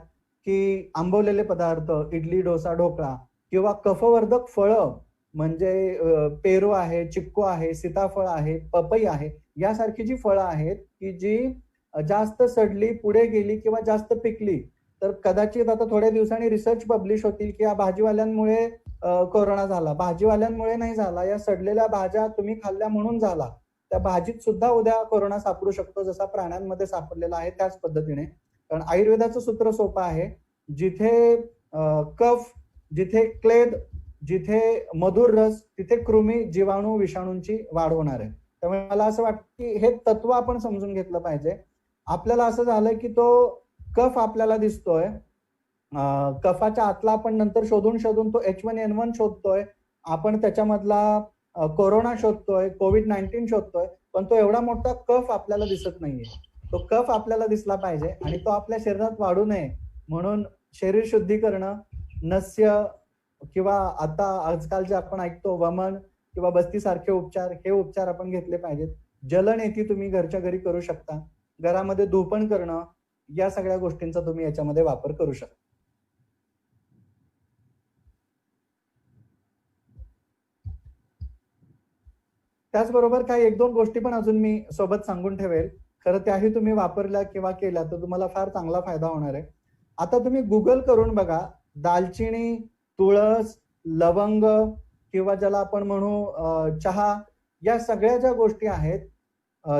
की आंबवलेले पदार्थ, इडली, डोसा, ढोकळा किंवा कफवर्धक फळं म्हणजे पेरू आहे, चिक्कू आहे, सीताफळ आहे, पपई आहे, यासारखी जी फळं आहेत की जी जास्त सडली, पुढे गेली किंवा जास्त पिकली तर कदाचित आता थोड्या दिवसांनी रिसर्च पब्लिश होतील की या भाजीवाल्यांमुळे कोरोना झाला. भाजीवाल्यांमुळे नाही झाला, या सडलेल्या भाज्या तुम्ही खाल्ल्या म्हणून झाला. त्या भाजीत सुद्धा उद्या कोरोना सापडू शकतो जसा प्राण्यांमध्ये सापडलेला आहे त्याच पद्धतीने. कारण आयुर्वेदाचं सूत्र सोपं आहे, जिथे कफ, जिथे क्लेद, जिथे मधुर रस तिथे कृमी, जीवाणू, विषाणूंची वाढ होणार आहे. त्यामुळे मला असं वाटतं की हे तत्व आपण समजून घेतलं पाहिजे. आपल्याला असं झालंय की तो कफ आपल्याला दिसतोय, कफाच्या आतला आपण नंतर शोधून तो H1N1 शोधतोय, आपण त्याच्यामधला कोरोना शोधतोय, कोविड-19 शोधतोय, पण तो एवढा मोठा कफ आपल्याला दिसत नाहीये. तो कफ आपल्याला दिसला पाहिजे आणि तो आपल्या शरीरात वाढू नये म्हणून शरीर शुद्धी करणं, नस्य किंवा आता आजकाल जे आपण ऐकतो वमन किंवा बस्ती सारखे उपचार, हे उपचार आपण घेतले पाहिजेत. जलनेती तुम्ही घरच्या घरी करू शकता. घरामध्ये धूपण करणं, या सगळ्या गोष्टींचा तुम्ही याच्यामध्ये वापर करू शकता. त्याचबरोबर काही एक दोन गोष्टी पण अजून मी सोबत सांगून ठेवेल. खरं त्याही तुम्ही वापरल्या किंवा केल्या तर तुम्हाला फार चांगला फायदा होणार आहे. आता तुम्ही गुगल करून बघा, दालचिनी, तुळस, लवंग किंवा ज्याला आपण म्हणू चहा, या सगळ्या ज्या गोष्टी आहेत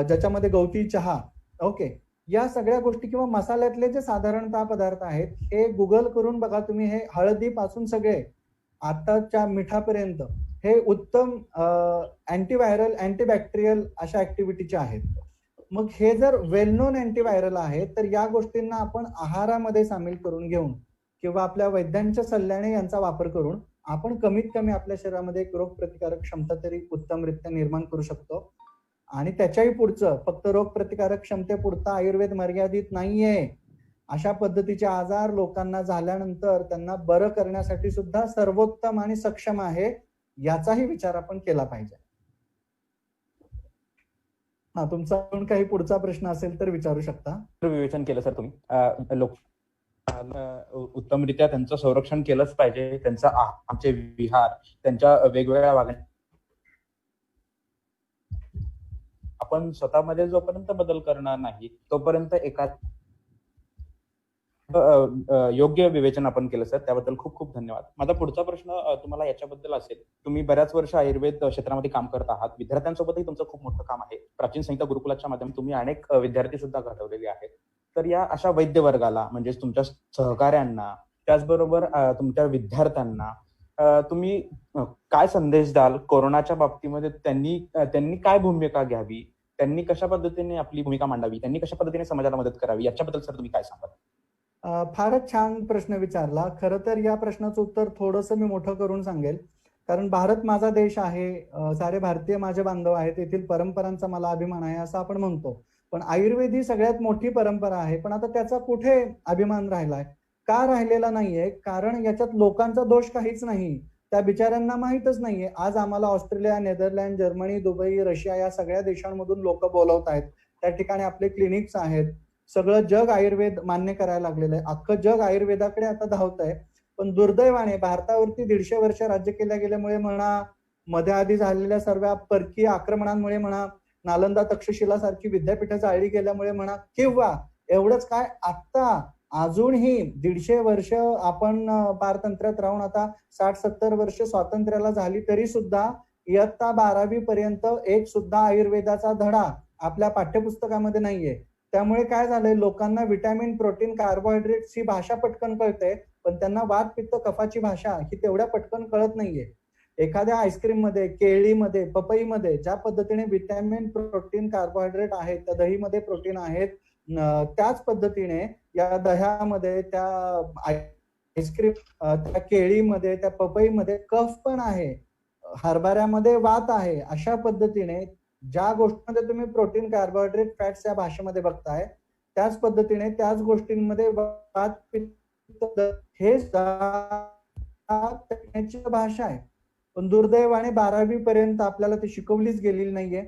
ज्याच्यामध्ये गवती चहा, ओके, या सगळ्या गोष्टी किंवा मसाल्यातले जे साधारणतः पदार्थ आहेत हे गुगल करून बघा तुम्ही. हे हळदीपासून सगळे आताच्या मिठापर्यंत हे उत्तम अँटीव्हायरल, अँटीबॅक्टेरियल अशा ऍक्टिव्हिटीचे आहेत. मग हे जर वेल नोन अँटीव्हायरल आहे तर या गोष्टींना आपण आहारामध्ये सामील करून घेऊन किंवा आपल्या वैद्यांच्या सल्ल्याने यांचा वापर करून आपण कमीत कमी आपल्या शरीरामध्ये एक रोगप्रतिकारक क्षमता तरी उत्तमरित्या निर्माण करू शकतो. आणि त्याच्याही पुढचं, फक्त रोगप्रतिकारक क्षमतेपुरता आयुर्वेद मर्यादित नाहीये. अशा पद्धतीचे आजार लोकांना झाल्यानंतर त्यांना बरं करण्यासाठी सुद्धा सर्वोत्तम आणि सक्षम आहे, याचाही विचार आपण केला पाहिजे. हा, तुमचा काही पुढचा प्रश्न असेल तर विचारू शकता. विवेचन केलं सर तुम्ही. लोक उत्तमरित्या त्यांचं संरक्षण केलंच पाहिजे. त्यांचा आमचे विहार, त्यांच्या वेगवेगळ्या वागण्या आपण स्वतःमध्ये जोपर्यंत बदल करणार नाही तोपर्यंत एका योग्य विवेचन आपण केलं सर, त्याबद्दल खूप खूप धन्यवाद. माझा पुढचा प्रश्न तुम्हाला याच्याबद्दल असेल, तुम्ही बऱ्याच वर्ष आयुर्वेद क्षेत्रामध्ये काम करत आहात, विद्यार्थ्यांसोबतही तुमचं खूप मोठं काम आहे. प्राचीन संहिता गुरुकुलाच्या माध्यमातून तुम्ही अनेक विद्यार्थी सुद्धा घडवलेले आहेत. तर या अशा वैद्य वर्गाला, म्हणजे तुमच्या सहकाऱ्यांना, त्याचबरोबर तुमच्या विद्यार्थ्यांना तुम्ही काय संदेश द्याल? कोरोनाच्या बाबतीमध्ये त्यांनी काय भूमिका घ्यावी, त्यांनी कशा पद्धतीने आपली भूमिका मांडावी, त्यांनी कशा पद्धतीने समाजाला मदत करावी, याच्याबद्दल सर तुम्ही काय सांगाल? फारच छान प्रश्न विचारला. खरं तर या प्रश्नाचं उत्तर थोडंसं मी मोठं करून सांगेल, कारण भारत माझा देश आहे, सारे भारतीय माझे बांधव आहेत, येथील परंपरांचा मला अभिमान आहे असं आपण म्हणतो. पण आयुर्वेद ही सगळ्यात मोठी परंपरा आहे. पण आता त्याचा कुठे अभिमान राहिलाय? का राहिलेला नाहीये? कारण याच्यात लोकांचा दोष काहीच नाही, त्या बिचाऱ्यांना माहीतच नाहीये. आज आम्हाला Australia, Netherland, Germany, Dubai, Russia या सगळ्या देशांमधून लोक बोलवत आहेत. त्या ठिकाणी आपले क्लिनिक्स आहेत. सगळं जग आयुर्वेद मान्य करायला लागलेलं आहे. अख्खं जग आयुर्वेदाकडे आता धावत आहे. पण दुर्दैवाने भारतावरती 150 वर्ष राज्य केल्या गेल्यामुळे म्हणा, मध्ये आधी झालेल्या सर्व परकीय आक्रमणांमुळे म्हणा, नालंदा तक्षशिला सारखी विद्यापीठं जाळली गेल्यामुळे म्हणा, किंवा एवढंच काय, आता अजूनही 150 वर्ष आपण पारतंत्र्यात राहून आता 60-70 वर्ष स्वातंत्र्याला झाली तरी सुद्धा इयत्ता 12वी पर्यंत एक सुद्धा आयुर्वेदाचा धडा आपल्या पाठ्यपुस्तकामध्ये नाहीये. त्यामुळे काय झालंय, लोकांना विटॅमिन, प्रोटीन, कार्बोहायड्रेट्स ही भाषा पटकन कळते, पण त्यांना वात, पित्त, कफाची भाषा ही तेवढ्या पटकन कळत नाहीये. एखाद्या आईस्क्रीम मध्ये, केळीमध्ये, पपईमध्ये ज्या पद्धतीने विटॅमिन, प्रोटीन, कार्बोहायड्रेट आहेत, त्या दहीमध्ये प्रोटीन आहेत, त्याच पद्धतीने या दह्यामध्ये, त्या आईस्क्रीम, त्या केळीमध्ये, त्या पपईमध्ये कफ पण आहे, हरभऱ्यामध्ये वात आहे. अशा पद्धतीने ज्या गोष्टींमध्ये तुम्ही प्रोटीन, कार्बोहायड्रेट, फॅट्स या भाषेमध्ये बघताय, त्याच पद्धतीने त्याच गोष्टींमध्ये वात, पित्त हे भाषा आहे. पण दुर्दैवाने 12वी पर्यंत आपल्याला ती शिकवलीच गेलेली नाहीये.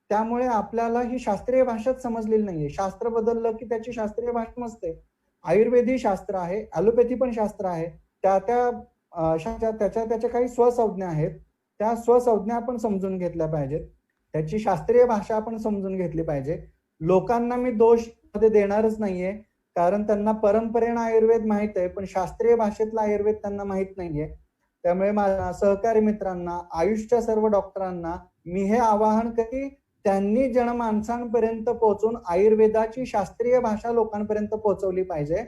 त्यामुळे आपल्याला ही शास्त्रीय भाषाच समजलेली नाहीये. शास्त्र बदललं की त्याची शास्त्रीय भाषा समजते. आयुर्वेद ही शास्त्र आहे, ॲलोपॅथी पण शास्त्र आहे. त्याच्या काही स्वसंज्ञा आहेत. त्या स्वसंज्ञा आपण समजून घेतल्या पाहिजेत. त्याची शास्त्रीय भाषा आपण समजून घेतली पाहिजे. लोकांना मी दोष मध्ये देणारच नाहीये, कारण त्यांना परंपरेनं आयुर्वेद माहित आहे, पण शास्त्रीय भाषेतला आयुर्वेद त्यांना माहित नाहीये. त्यामुळे माझ्या सहकारी मित्रांना, आयुषच्या सर्व डॉक्टरांना मी हे आवाहन की त्यांनी जनमानसांपर्यंत पोहोचून आयुर्वेदाची शास्त्रीय भाषा लोकांपर्यंत पोहोचवली पाहिजे.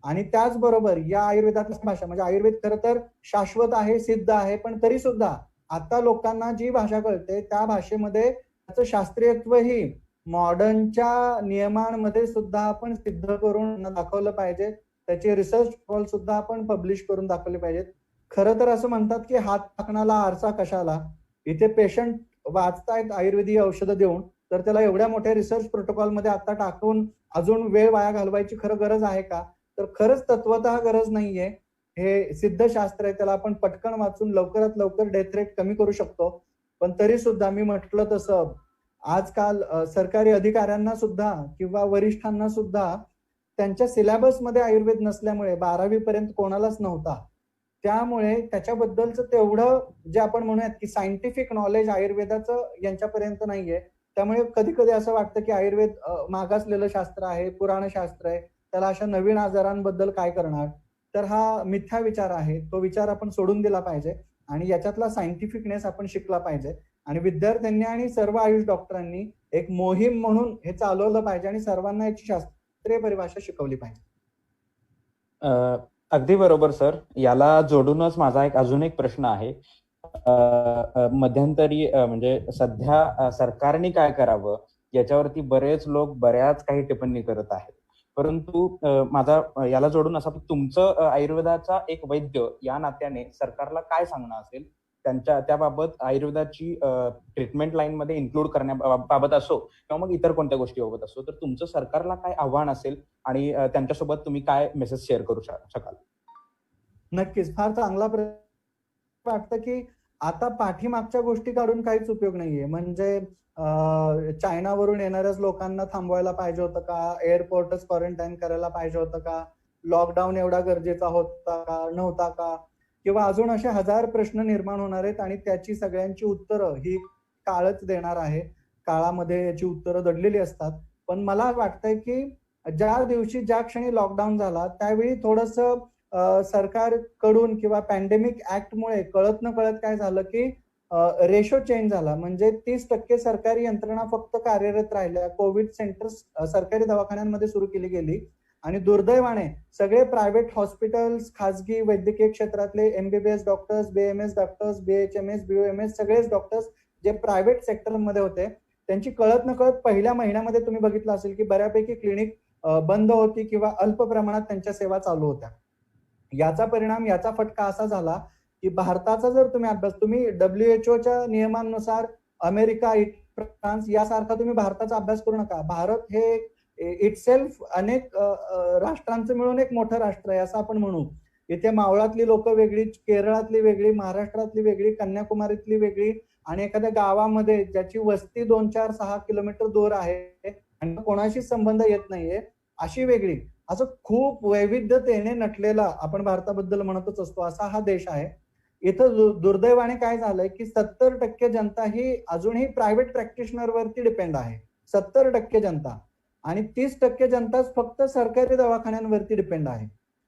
आणि त्याचबरोबर या आयुर्वेदातली भाषा, म्हणजे आयुर्वेद खरं तर शाश्वत आहे, सिद्ध आहे, पण तरी सुद्धा आता लोकांना जी भाषा कळते त्या भाषेमध्ये त्याचं शास्त्रीयत्वही मॉडर्नच्या नियमांमध्ये सुद्धा आपण सिद्ध करून दाखवलं पाहिजे. त्याचे रिसर्च सुद्धा आपण पब्लिश करून दाखवले पाहिजेत. खरं तर असं म्हणतात की हात टाकणारा आरसा कशाला. इथे पेशंट वाचतायत आयुर्वेदिक औषधं देऊन, तर त्याला एवढ्या मोठ्या रिसर्च प्रोटोकॉलमध्ये आता टाकून अजून वेळ वाया घालवायची खरं गरज आहे का? तर खरंच तत्वतः गरज नाहीये. हे सिद्ध शास्त्र आहे, त्याला आपण पटकन वाचून लवकरात लवकर डेथ रेट कमी करू शकतो. पण तरी सुद्धा मी म्हटलं तसं आजकाल सरकारी अधिकाऱ्यांना सुद्धा किंवा वरिष्ठांना सुद्धा त्यांच्या सिलेबसमध्ये आयुर्वेद नसल्यामुळे 12वी पर्यंत कोणालाच नव्हता. त्यामुळे त्याच्याबद्दलचं तेवढं जे आपण म्हणूयात की सायंटिफिक नॉलेज आयुर्वेदाचं यांच्यापर्यंत नाहीये. त्यामुळे कधी कधी असं वाटतं की आयुर्वेद मागासलेलं शास्त्र आहे, पुराण शास्त्र आहे, त्याला अशा नवीन आजारांबद्दल काय करणार. तर हा मिथ्या विचार आहे, तो विचार आपण सोडून दिला पाहिजे आणि याच्यातला सायंटिफिकनेस आपण शिकला पाहिजे. आणि विद्यार्थ्यांनी आणि सर्व आयुष डॉक्टरांनी एक मोहीम म्हणून हे चालवलं पाहिजे आणि सर्वांना याची शास्त्रीय परिभाषा शिकवली पाहिजे. अगदी बरोबर सर. याला जोडूनच माझा अजून एक प्रश्न आहे. मध्यंतरी म्हणजे सध्या सरकारने काय करावं याच्यावरती बरेच लोक बऱ्याच काही टिप्पणी करत आहेत. परंतु माझा याला जोडून असा, तुमचं आयुर्वेदाचा एक वैद्य या नात्याने सरकारला काय सांगणं असेल त्याबाबत, आयुर्वेदाची ट्रीटमेंट लाईन मध्ये इन्क्लूड करण्याबाबत असो किंवा मग इतर कोणत्या गोष्टीबाबत असो, तर तुमचं सरकारला काय आव्हान असेल आणि त्यांच्यासोबत तुम्ही काय मेसेज शेअर करू शकाल? नक्कीच, फार चांगला प्रश्न वाटतं की आता पाठीमागच्या गोष्टी काढून काहीच उपयोग नाहीये. म्हणजे चायनावरून येणाऱ्याच लोकांना थांबवायला पाहिजे होतं का, एअरपोर्टच क्वारंटाईन करायला पाहिजे होतं का, लॉकडाऊन एवढा गरजेचा होता का, नव्हता का, किंवा अजून असे हजार प्रश्न निर्माण होणार आहेत आणि त्याची सगळ्यांची उत्तरं ही काळच देणार आहे. काळामध्ये याची उत्तरं दडलेली असतात. पण मला वाटतंय की ज्या दिवशी ज्या क्षणी लॉकडाऊन झाला त्यावेळी थोडंसं सरकारकडून किंवा पॅन्डेमिक ऍक्टमुळे कळत न कळत काय झालं की रेशो चेंज झाला. म्हणजे 30% सरकारी यंत्रणा फक्त कार्यरत राहिल्या, कोविड सेंटर्स सरकारी दवाखान्यांमध्ये सुरू केली गेली आणि दुर्दैवाने सगळे प्रायव्हेट हॉस्पिटल्स, खाजगी वैद्यकीय क्षेत्रातले MBBS doctors, BMS doctors, BHMS, BOMS सगळेच डॉक्टर्स जे प्रायव्हेट सेक्टरमध्ये होते त्यांची कळत न कळत पहिल्या महिन्यामध्ये तुम्ही बघितलं असेल की बऱ्यापैकी क्लिनिक बंद होती किंवा अल्प प्रमाणात त्यांच्या सेवा चालू होत्या. याचा परिणाम, याचा फटका असा झाला की भारताचा जर तुम्ही अभ्यास, तुम्ही WHO नियमांनुसार अमेरिका, फ्रान्स यासारखा तुम्ही भारताचा अभ्यास करू नका. भारत हे इटसेल्फ अनेक राष्ट्रांचं मिळून एक मोठं राष्ट्र आहे असं आपण म्हणू. इथे मावळातली लोक वेगळी, केरळातली वेगळी, महाराष्ट्रातली वेगळी, कन्याकुमारीतली वेगळी आणि एखाद्या गावामध्ये ज्याची वस्ती 2, 4, 6 किलोमीटर दूर आहे आणि कोणाशी संबंध येत नाहीये अशी वेगळी, असं खूप वैविध्यतेने नटलेला आपण भारताबद्दल म्हणतच असतो असा हा देश आहे. इथं दुर्दैवाने काय झालंय की 70% जनता ही अजूनही प्रायव्हेट प्रॅक्टिशनर वरती डिपेंड आहे. 70% जनता आणि 30% जनताच फक्त सरकारी दवाखान्यांवरती डिपेंड आहे.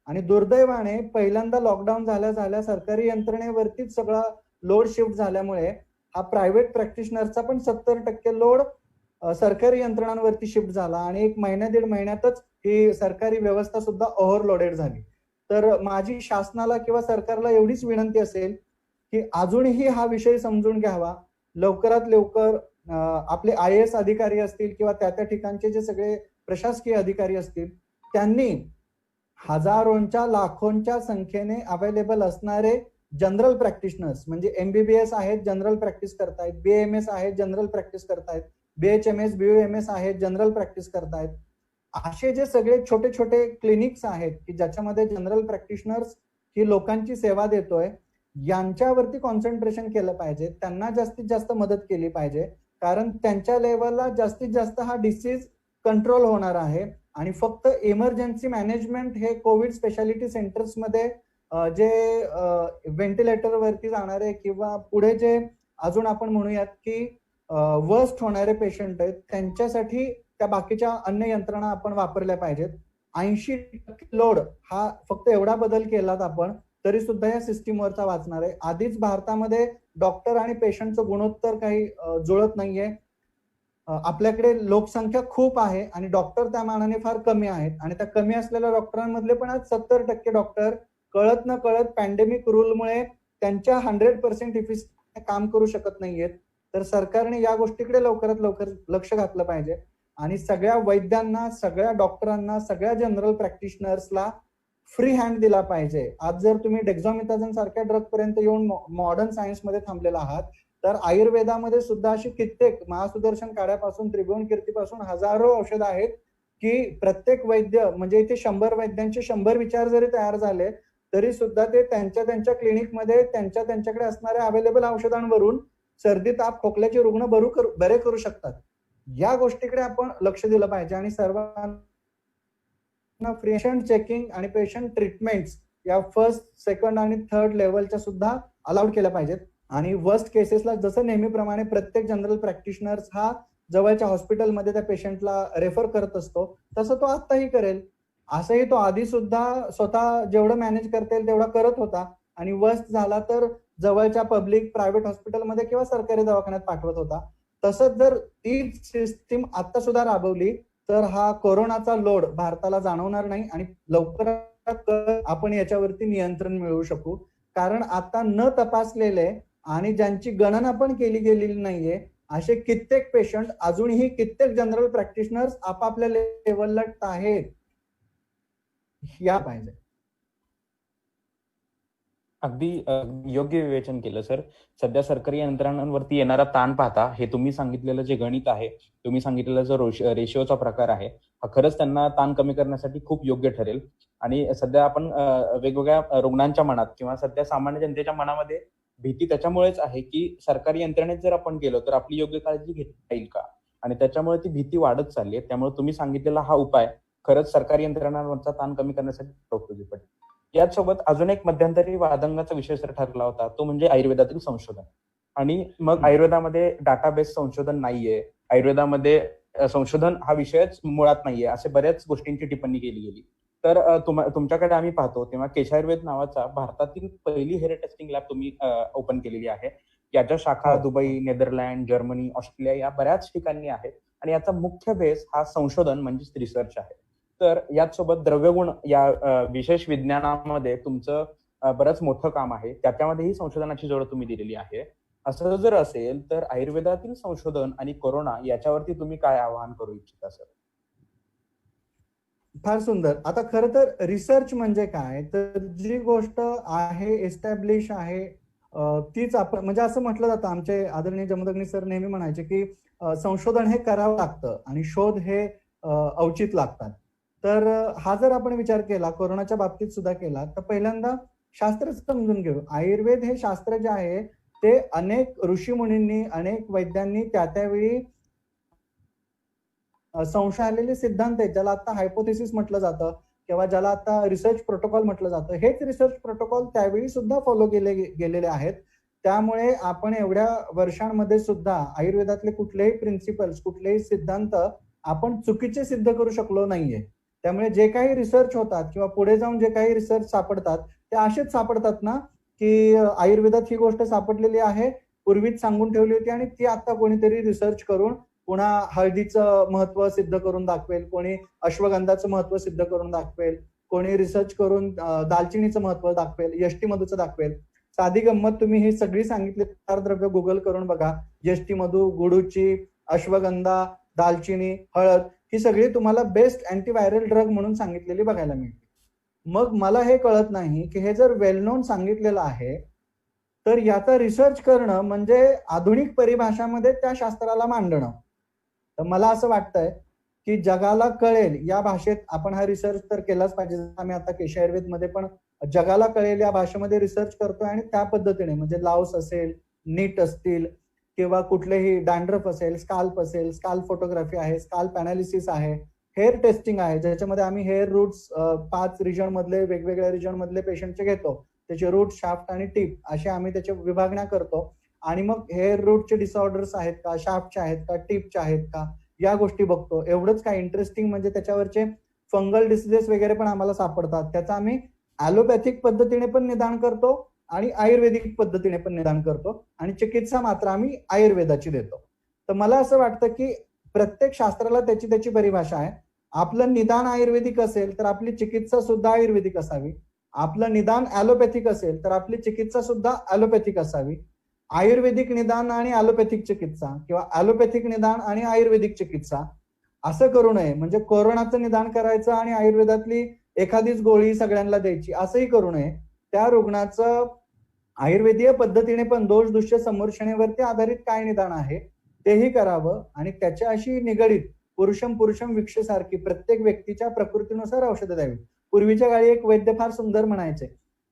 आणि दुर्दैवाने पहिल्यांदा लॉकडाऊन झाल्या सरकारी यंत्रणेवरतीच सगळा लोड शिफ्ट झाल्यामुळे हा प्रायव्हेट प्रॅक्टिशनरचा पण 70% लोड सरकारी यंत्रणांवरती शिफ्ट झाला आणि 1 महिना 1.5 महिन्यातच ही सरकारी व्यवस्था सुद्धा ओव्हरलोडेड झाली. तर माझी शासनाला किंवा सरकारला एवढीच विनंती असेल की अजूनही हा विषय समजून घ्यावा. लवकरात लवकर आपले IAS अधिकारी असतील किंवा त्या ठिकाणचे जे सगळे प्रशासकीय अधिकारी असतील त्यांनी हजारोंच्या, लाखोंच्या संख्येने अवेलेबल असणारे जनरल प्रॅक्टिशनर्स, म्हणजे MBBS आहेत, जनरल प्रॅक्टिस करतायत, BAMS आहेत, जनरल प्रॅक्टिस करतायत, BHMS, BOMS आहेत, जनरल प्रॅक्टिस करतायत, असे जे सगळे छोटे छोटे क्लिनिक्स आहेत की ज्याच्यामध्ये जनरल प्रॅक्टिशनर्स ही लोकांची सेवा देतोय, यांच्यावरती कॉन्सन्ट्रेशन केलं पाहिजे. त्यांना जास्तीत जास्त मदत केली पाहिजे, कारण त्यांच्या लेवलला जास्तीत जास्त हा डिसीज कंट्रोल होणार आहे. आणि फक्त इमर्जन्सी मॅनेजमेंट हे कोविड स्पेशालिटी सेंटर्स मध्ये जे व्हेंटिलेटर वरती जाणारे किंवा पुढे जे अजून आपण म्हणूयात की वर्स्ट होणारे पेशंट आहेत त्यांच्यासाठी त्या बाकीच्या अन्य यंत्रणा आपण वापरल्या पाहिजेत. 80% लोड हा फक्त एवढा बदल केलात आपण तरी सुद्धा या सिस्टीमवरचा वाचणार आहे. आधीच भारतामध्ये डॉक्टर आणि पेशंटचं गुणोत्तर काही जुळत नाहीये. आपल्याकडे लोकसंख्या खूप आहे आणि डॉक्टर त्या मानाने फार कमी आहेत आणि त्या कमी असलेल्या डॉक्टरांमधले पण आज 70% डॉक्टर कळत न कळत पॅन्डेमिक रूलमुळे त्यांच्या 100% इफिशियंट काम करू शकत नाहीयेत. तर सरकारने या गोष्टीकडे लवकरात लवकर लक्ष घातलं पाहिजे आणि सगळ्या वैद्यांना, सगळ्या डॉक्टरांना, सगळ्या जनरल प्रॅक्टिशनर्सला फ्री हँड दिला पाहिजे. आज जर तुम्ही डेक्झामेथाझोन सारख्या ड्रग पर्यंत येऊन मॉडर्न सायन्स मध्ये थांबलेला आहात, तर आयुर्वेदामध्ये सुद्धा अशी कित्येक महासुदर्शन काढ्यापासून, त्रिभुवन कीर्तीपासून हजारो औषधं आहेत की प्रत्येक वैद्य, म्हणजे इथे 100 वैद्यांचे 100 विचार जरी तयार झाले तरी सुद्धा ते त्यांच्या क्लिनिकमध्ये त्यांच्याकडे असणाऱ्या अवेलेबल औषधांवरून सर्दी, ताप, खोकल्याचे रुग्ण बरे करू शकतात. या गोष्टीकडे आपण लक्ष दिलं पाहिजे आणि सर्वांना पेशंट चेकिंग आणि पेशंट ट्रीटमेंट्स या फर्स्ट, सेकंड आणि थर्ड लेवलच्या सुद्धा अलाउड केल्या पाहिजेत. आणि वर्स्ट केसेसला जसं नेहमीप्रमाणे प्रत्येक जनरल प्रॅक्टिशनर्स हा जवळच्या हॉस्पिटलमध्ये त्या पेशंटला रेफर करत असतो, तसं तो आत्ताही करेल. असंही तो आधी सुद्धा स्वतः जेवढं मॅनेज करता येईल तेवढा करत होता आणि वर्स्ट झाला तर जवळच्या पब्लिक प्रायव्हेट हॉस्पिटलमध्ये किंवा सरकारी दवाखान्यात पाठवत होता. तसंच जर ती सिस्टीम आता सुद्धा राबवली तर हा कोरोनाचा लोड भारताला जाणवणार नाही आणि लवकरात आपण याच्यावरती नियंत्रण मिळवू शकू. कारण आता न तपासलेले आणि ज्यांची गणना पण केली गेलेली नाहीये असे कित्येक पेशंट अजूनही कित्येक जनरल प्रॅक्टिशनर्स आपापल्या लेवलला आहेत. या पाहिजे. अगदी योग्य विवेचन केलं सर. सध्या सरकारी यंत्रणांवरती येणारा ताण पाहता हे तुम्ही सांगितलेलं जे गणित आहे, तुम्ही सांगितलेला जो रेशिओचा प्रकार आहे, हा खरंच त्यांना ताण कमी करण्यासाठी खूप योग्य ठरेल. आणि सध्या आपण वेगवेगळ्या रुग्णांच्या मनात किंवा सध्या सामान्य जनतेच्या मनामध्ये भीती त्याच्यामुळेच आहे की सरकारी यंत्रणेत जर आपण गेलो तर आपली योग्य काळजी घेता येईल का, आणि त्याच्यामुळे ती भीती वाढत चालली आहे. त्यामुळे तुम्ही सांगितलेला हा उपाय खरंच सरकारी यंत्रणांवरचा ताण कमी करण्यासाठी उपयोगी पडेल. याचसोबत अजून एक मध्यंतरी वादंगाचा विषय सर ठरला होता, तो म्हणजे आयुर्वेदातील संशोधन. आणि मग आयुर्वेदामध्ये डाटाबेस संशोधन नाहीये, आयुर्वेदामध्ये संशोधन हा विषयच मुळात नाहीये, असे बऱ्याच गोष्टींची टिप्पणी केली गेली. तर तुमच्याकडे आम्ही पाहतो तेव्हा केशायुर्वेद नावाचा भारतातील पहिली हेअर टेस्टिंग लॅब तुम्ही ओपन केलेली आहे. याच्या शाखा दुबई, नेदरलँड, जर्मनी, ऑस्ट्रेलिया या बऱ्याच ठिकाणी आहेत आणि याचा मुख्य बेस हा संशोधन म्हणजेच रिसर्च आहे. तर याचसोबत द्रव्यगुण या विशेष विज्ञानामध्ये तुमचं बरंच मोठं काम आहे, त्याच्यामध्येही संशोधनाची जोड तुम्ही दिलेली आहे. असं जर असेल तर आयुर्वेदातील संशोधन आणि कोरोना याच्यावरती तुम्ही काय आवाहन करू इच्छिता सर? फार सुंदर. आता खरं तर रिसर्च म्हणजे काय, तर जी गोष्ट आहे एस्टॅब्लिश आहे तीच आपण म्हणजे असं म्हटलं जातं, आमचे आदरणीय जमदग्नी सर नेहमी म्हणायचे की संशोधन हे करावं लागतं आणि शोध हे अवचित लागतात. तर हा जर आपण विचार केला कोरोनाच्या बाबतीत सुद्धा केला तर पहिल्यांदा शास्त्र समजून घेऊ. आयुर्वेद हे शास्त्र जे आहे ते अनेक ऋषीमुनींनी, अनेक वैद्यांनी त्यावेळी संशय आलेले सिद्धांत आहेत, ज्याला आता हायपोथेसिस म्हटलं जातं किंवा ज्याला आता रिसर्च प्रोटोकॉल म्हटलं जातं. हेच रिसर्च प्रोटोकॉल त्यावेळी सुद्धा फॉलो गेलेले आहेत. त्यामुळे आपण एवढ्या वर्षांमध्ये सुद्धा आयुर्वेदातले कुठलेही प्रिन्सिपल्स, कुठलेही सिद्धांत आपण चुकीचे सिद्ध करू शकलो नाहीये. त्यामुळे जे काही रिसर्च होतात किंवा पुढे जाऊन जे काही रिसर्च सापडतात ते असेच सापडतात ना की आयुर्वेदात ही गोष्ट सापडलेली आहे, पूर्वीच सांगून ठेवली होती आणि ती आता कोणीतरी रिसर्च करून पुन्हा हळदीचं महत्व सिद्ध करून दाखवेल, कोणी अश्वगंधाचं महत्व सिद्ध करून दाखवेल, कोणी रिसर्च करून दालचिनीचं महत्व दाखवेल, यष्टी मधूचं दाखवेल. साधी गंमत, तुम्ही ही सगळी सांगितली 4 द्रव्य गुगल करून बघा, यष्टी मधू, गुडूची, अश्वगंधा, दालचिनी, हळद, ही सगळी तुम्हाला बेस्ट अँटीव्हायरल ड्रग म्हणून सांगितलेली बघायला मिळते. मग मला हे कळत नाही की हे जर वेल नोन सांगितलेलं आहे तर याचा रिसर्च करणं म्हणजे आधुनिक परिभाषामध्ये त्या शास्त्राला मांडणं. तर मला असं वाटतंय की जगाला कळेल या भाषेत आपण हा रिसर्च तर केलाच पाहिजे. आम्ही आता केशायुर्वेद मध्ये पण जगाला कळेल या भाषेमध्ये रिसर्च करतोय आणि त्या पद्धतीने म्हणजे लाउस असेल, नीट असतील किंवा कुठलेही डॅन्ड्रफ असेल, स्काल्प असेल, स्काल्प फोटोग्राफी आहे, स्काल्प अनालिसिस आहे, हेअर टेस्टिंग आहे, ज्याच्यामध्ये आम्ही हेअर रूट्स 5 रिजन मधले वेगवेगळ्या रिजन मधले पेशंटचे घेतो, त्याचे रूट, शाफ्ट आणि टिप असे आम्ही त्याच्या विभागण्या करतो आणि मग हेअर रूटचे डिसऑर्डर्स आहेत का, शाफ्टचे आहेत का, टिपचे आहेत का, या गोष्टी बघतो. एवढंच काय इंटरेस्टिंग म्हणजे त्याच्यावरचे फंगल डिसीजेस वगैरे पण आम्हाला सापडतात. त्याचा आम्ही ॲलोपॅथिक पद्धतीने पण निदान करतो आणि आयुर्वेदिक पद्धतीने पण निदान करतो आणि चिकित्सा मात्र आम्ही आयुर्वेदाची देतो. तर मला असं वाटतं की प्रत्येक शास्त्राला त्याची त्याची परिभाषा आहे. आपलं निदान आयुर्वेदिक असेल तर आपली चिकित्सा सुद्धा आयुर्वेदिक असावी. आपलं निदान ॲलोपॅथिक असेल तर आपली चिकित्सा सुद्धा ॲलोपॅथिक असावी. आयुर्वेदिक निदान आणि ॲलोपॅथिक चिकित्सा किंवा ॲलोपॅथिक निदान आणि आयुर्वेदिक चिकित्सा असं करू नये. म्हणजे कोरोनाचं निदान करायचं आणि आयुर्वेदातली एखादीच गोळी सगळ्यांना द्यायची असंही करू नये. त्या रुग्णाचं आयुर्वेदीय पद्धतीने पण दोष, दुष्य, समोर्षणेवरती आधारित काय निदान आहे तेही करावं आणि त्याच्याशी निगडीत पुरुषम विक्षेसारखी प्रत्येक व्यक्तीच्या प्रकृतीनुसार औषधं द्यावी. पूर्वीच्या काळी एक वैद्य फार सुंदर म्हणायचे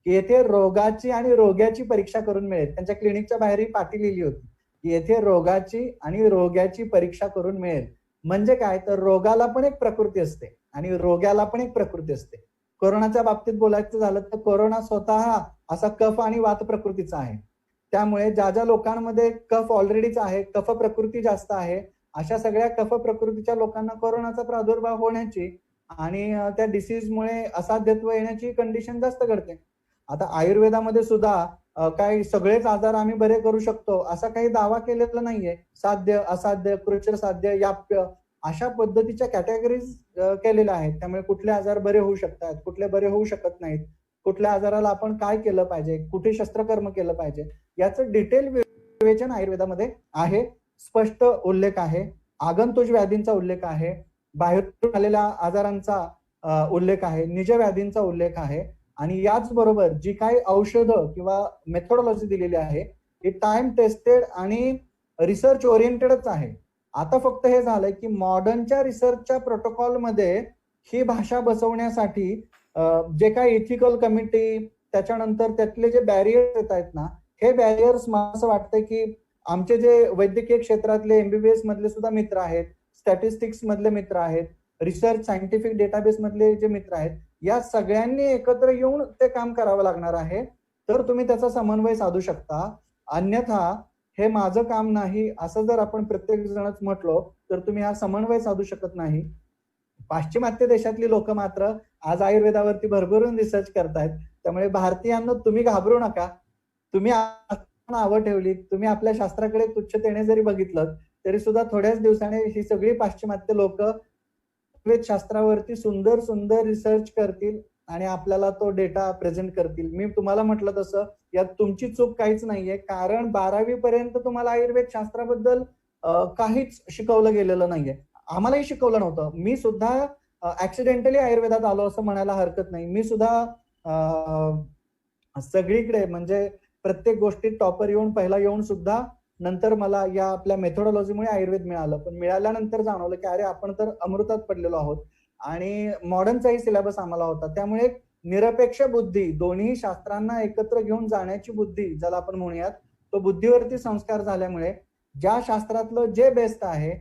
की येथे रोगाची आणि रोग्याची परीक्षा करून मिळेल. त्यांच्या क्लिनिकच्या बाहेर ही पाटी लिहिली होती की येथे रोगाची आणि रोग्याची परीक्षा करून मिळेल. म्हणजे काय, तर रोगाला पण एक प्रकृती असते आणि रोग्याला पण एक प्रकृती असते. कोरोनाच्या बाबतीत बोलायचं झालं तर कोरोना स्वतः असा कफ आणि वात प्रकृतीचा आहे. त्यामुळे ज्या ज्या लोकांमध्ये कफ ऑलरेडीच आहे, कफ प्रकृती जास्त आहे, अशा सगळ्या कफ प्रकृतीच्या लोकांना कोरोनाचा प्रादुर्भाव होण्याची आणि त्या डिसीजमुळे असाध्यत्व येण्याची कंडिशन जास्त घडते. आता आयुर्वेदामध्ये सुद्धा काही सगळेच आजार आम्ही बरे करू शकतो असा काही दावा केलेला नाहीये. साध्य, असाध्य, कृच्छ्र साध्य, याप्य अशा पद्धतीच्या कॅटेगरीज केलेल्या आहेत. त्यामुळे कुठले आजार बरे होऊ शकतात, कुठले बरे होऊ शकत नाहीत, कुठल्या आजाराला आपण काय केलं पाहिजे, कुठे शस्त्रकर्म केलं पाहिजे, याचं डिटेल विवेचन आयुर्वेदामध्ये आहे. स्पष्ट उल्लेख आहे. आगंतुक व्याधींचा उल्लेख आहे, बाहेरून आलेल्या आजारांचा उल्लेख आहे, निज व्याधींचा उल्लेख आहे आणि याचबरोबर जी काही औषधं किंवा मेथोडॉलॉजी दिलेली आहे ही टाइम टेस्टेड आणि रिसर्च ओरिएंटेडच आहे. आता फक्त हे झालंय की मॉडर्नच्या रिसर्चच्या प्रोटोकॉलमध्ये ही भाषा बसवण्यासाठी जे काही इथिकल कमिटी, त्याच्यानंतर त्यातले जे बॅरियर्स येत आहेत ना, हे बॅरियर्स मला असं वाटतंय की आमचे जे वैद्यकीय क्षेत्रातले एमबीबीएस मधले सुद्धा मित्र आहेत, स्टॅटिस्टिक्स मधले मित्र आहेत, रिसर्च सायंटिफिक डेटाबेस मधले जे मित्र आहेत, या सगळ्यांनी एकत्र येऊन ते काम करावं लागणार आहे. तर तुम्ही त्याचा समन्वय साधू शकता. अन्यथा हे माझं काम नाही असं जर आपण प्रत्येक जणच म्हटलो तर तुम्ही हा समन्वय साधू शकत नाही. पाश्चिमात्य देशातली लोक मात्र आज आयुर्वेदावरती भरभरून रिसर्च करतायत. त्यामुळे भारतीयांना तुम्ही घाबरू नका. तुम्ही नावं ठेवलीत, तुम्ही आपल्या शास्त्राकडे तुच्छतेने जरी बघितलं तरी सुद्धा थोड्याच दिवसाने ही सगळी पाश्चिमात्य लोक शास्त्रावरती सुंदर सुंदर रिसर्च करतील आणि आपल्याला तो डेटा प्रेझेंट करतील. मी तुम्हाला म्हटलं तसं यात तुमची चूक काहीच नाहीये, कारण 12वी पर्यंत तुम्हाला आयुर्वेद शास्त्राबद्दल काहीच शिकवलं गेलेलं नाहीये. आम्हालाही शिकवलं नव्हतं. मी सुद्धा ऍक्सिडेंटली आयुर्वेदात आलो असं म्हणायला हरकत नाही. मी सुद्धा सगळीकडे म्हणजे प्रत्येक गोष्टीत टॉपर येऊन पहिला येऊन सुद्धा नंतर मला या आपल्या मेथोडॉलॉजीमुळे आयुर्वेद मिळालं. पण मिळाल्यानंतर जाणवलं की अरे आपण तर अमृतात पडलेलो आहोत आणि मॉडर्नचाही सिलेबस आम्हाला होता. त्यामुळे निरपेक्ष बुद्धी, दोन्ही शास्त्रांना एकत्र घेऊन जाण्याची बुद्धी ज्याला आपण म्हणूयात, तो बुद्धीवरती संस्कार झाल्यामुळे ज्या शास्त्रातलं जे बेस्ट आहे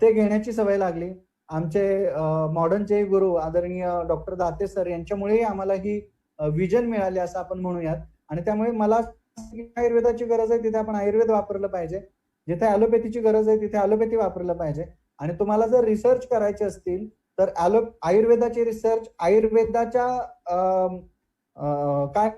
ते घेण्याची सवय लागली. आमचे मॉडर्नचे गुरु आदरणीय डॉक्टर दाते सर यांच्यामुळेही आम्हाला ही विजन मिळाली असं आपण म्हणूयात. आणि त्यामुळे मला आयुर्वेदाची गरज आहे तिथे आपण आयुर्वेद वापरलं पाहिजे, जिथे ॲलोपॅथीची गरज आहे तिथे ॲलोपॅथी वापरलं पाहिजे. आणि तुम्हाला जर रिसर्च करायचे असतील तर आयुर्वेदाची रिसर्च आयुर्वेदाच्या काय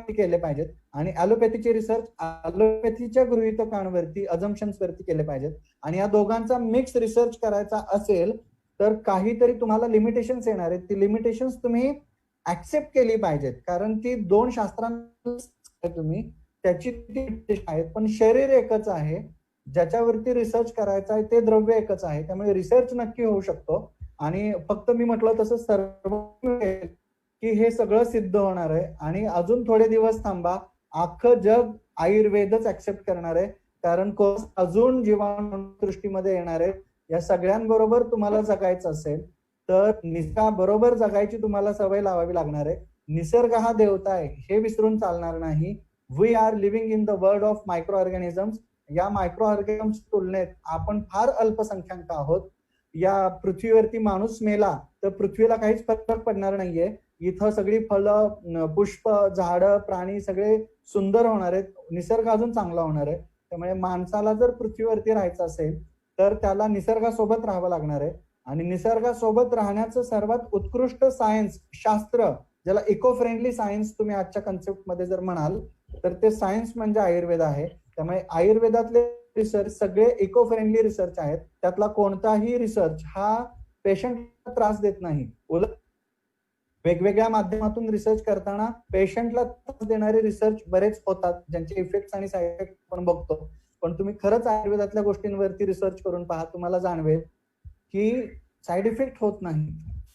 केले पाहिजेत आणि ॲलोपॅथीची रिसर्च ॲलोपॅथीच्या गृहीतकांवरती, अजम्पशन्स वरती केले पाहिजेत. आणि या दोघांचा मिक्स रिसर्च करायचा असेल तर काहीतरी तुम्हाला लिमिटेशन्स येणार आहेत. ती लिमिटेशन्स तुम्ही ऍक्सेप्ट केली पाहिजेत, कारण ती दोन शास्त्रांना तुम्ही त्याची आहेत, पण शरीर एकच आहे. ज्याच्यावरती रिसर्च करायचा आहे ते द्रव्य एकच आहे. त्यामुळे रिसर्च नक्की होऊ शकतो. आणि फक्त मी म्हटलं तसं सर्व की हे सगळं सिद्ध होणार आहे आणि अजून थोडे दिवस थांबा, अख्खं जग आयुर्वेदच ऍक्सेप्ट करणार आहे. कारण अजून जीवाणू दृष्टीमध्ये येणार आहे. या सगळ्यांबरोबर तुम्हाला जगायचं असेल तर निसर्गाबरोबर जगायची तुम्हाला सवय लावावी लागणार आहे. निसर्ग हा देवता आहे हे विसरून चालणार नाही. We are living in the world of micro organisms. या मायक्रो ऑर्गॅनिझम्स तुलनेत आपण फार अल्पसंख्याक आहोत. या पृथ्वीवरती माणूस मेला तर पृथ्वीला काहीच फरक पडणार नाहीये. इथं सगळी फळं, पुष्प, झाडं, प्राणी सगळे सुंदर होणार आहेत. निसर्ग अजून चांगला होणार आहे. त्यामुळे माणसाला जर पृथ्वीवरती राहायचं असेल तर त्याला निसर्गासोबत राहावं लागणार आहे. आणि निसर्गासोबत राहण्याचं सर्वात उत्कृष्ट सायन्स, शास्त्र, ज्याला इको फ्रेंडली सायन्स तुम्ही आजच्या कन्सेप्ट मध्ये जर म्हणाल तर ते सायन्स म्हणजे आयुर्वेद आहे. त्यामुळे आयुर्वेदातले रिसर्च सगळे इको फ्रेंडली रिसर्च आहेत. त्यातला कोणताही रिसर्च हा पेशंटला त्रास देत नाही. उलट वेगवेगळ्या माध्यमातून रिसर्च करताना पेशंटला त्रास देणारे रिसर्च बरेच होतात, ज्यांचे इफेक्ट्स आणि साईड इफेक्ट आपण बघतो. पण तुम्ही खरंच आयुर्वेदातल्या गोष्टींवरती रिसर्च करून पहा, तुम्हाला जाणवेल की साईड इफेक्ट होत नाही.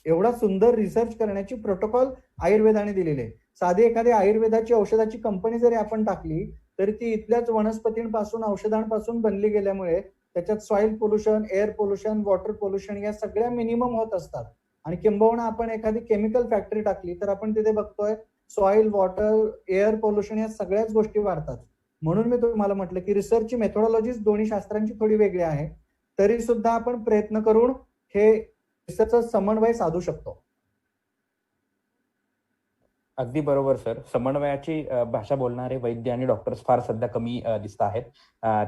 एवढा सुंदर रिसर्च करण्याची प्रोटोकॉल आयुर्वेदाने दिलेले आहे. साधी एखादी आयुर्वेदाची औषधाची कंपनी जरी आपण टाकली तरी ती इथल्याच वनस्पतींपासून, औषधांपासून बनली गेल्यामुळे त्याच्यात soil pollution, air pollution, water pollution या सगळ्या मिनिमम होत असतात. आणि किंबहुना आपण एखादी केमिकल फॅक्टरी टाकली तर आपण तिथे बघतोय सॉइल, वॉटर, एअर पोल्युशन या सगळ्याच गोष्टी वाढतात. म्हणून मी तुम्हाला म्हटलं की रिसर्चची मेथोडॉलॉजीज दोन्ही शास्त्रांची थोडी वेगळी आहे, तरी सुद्धा आपण प्रयत्न करून हे रिसर्चचा समन्वय साधू शकतो. अगदी बरोबर सर. समन्वयाची भाषा बोलणारे वैद्य आणि डॉक्टर्स फार सध्या कमी दिसत आहेत.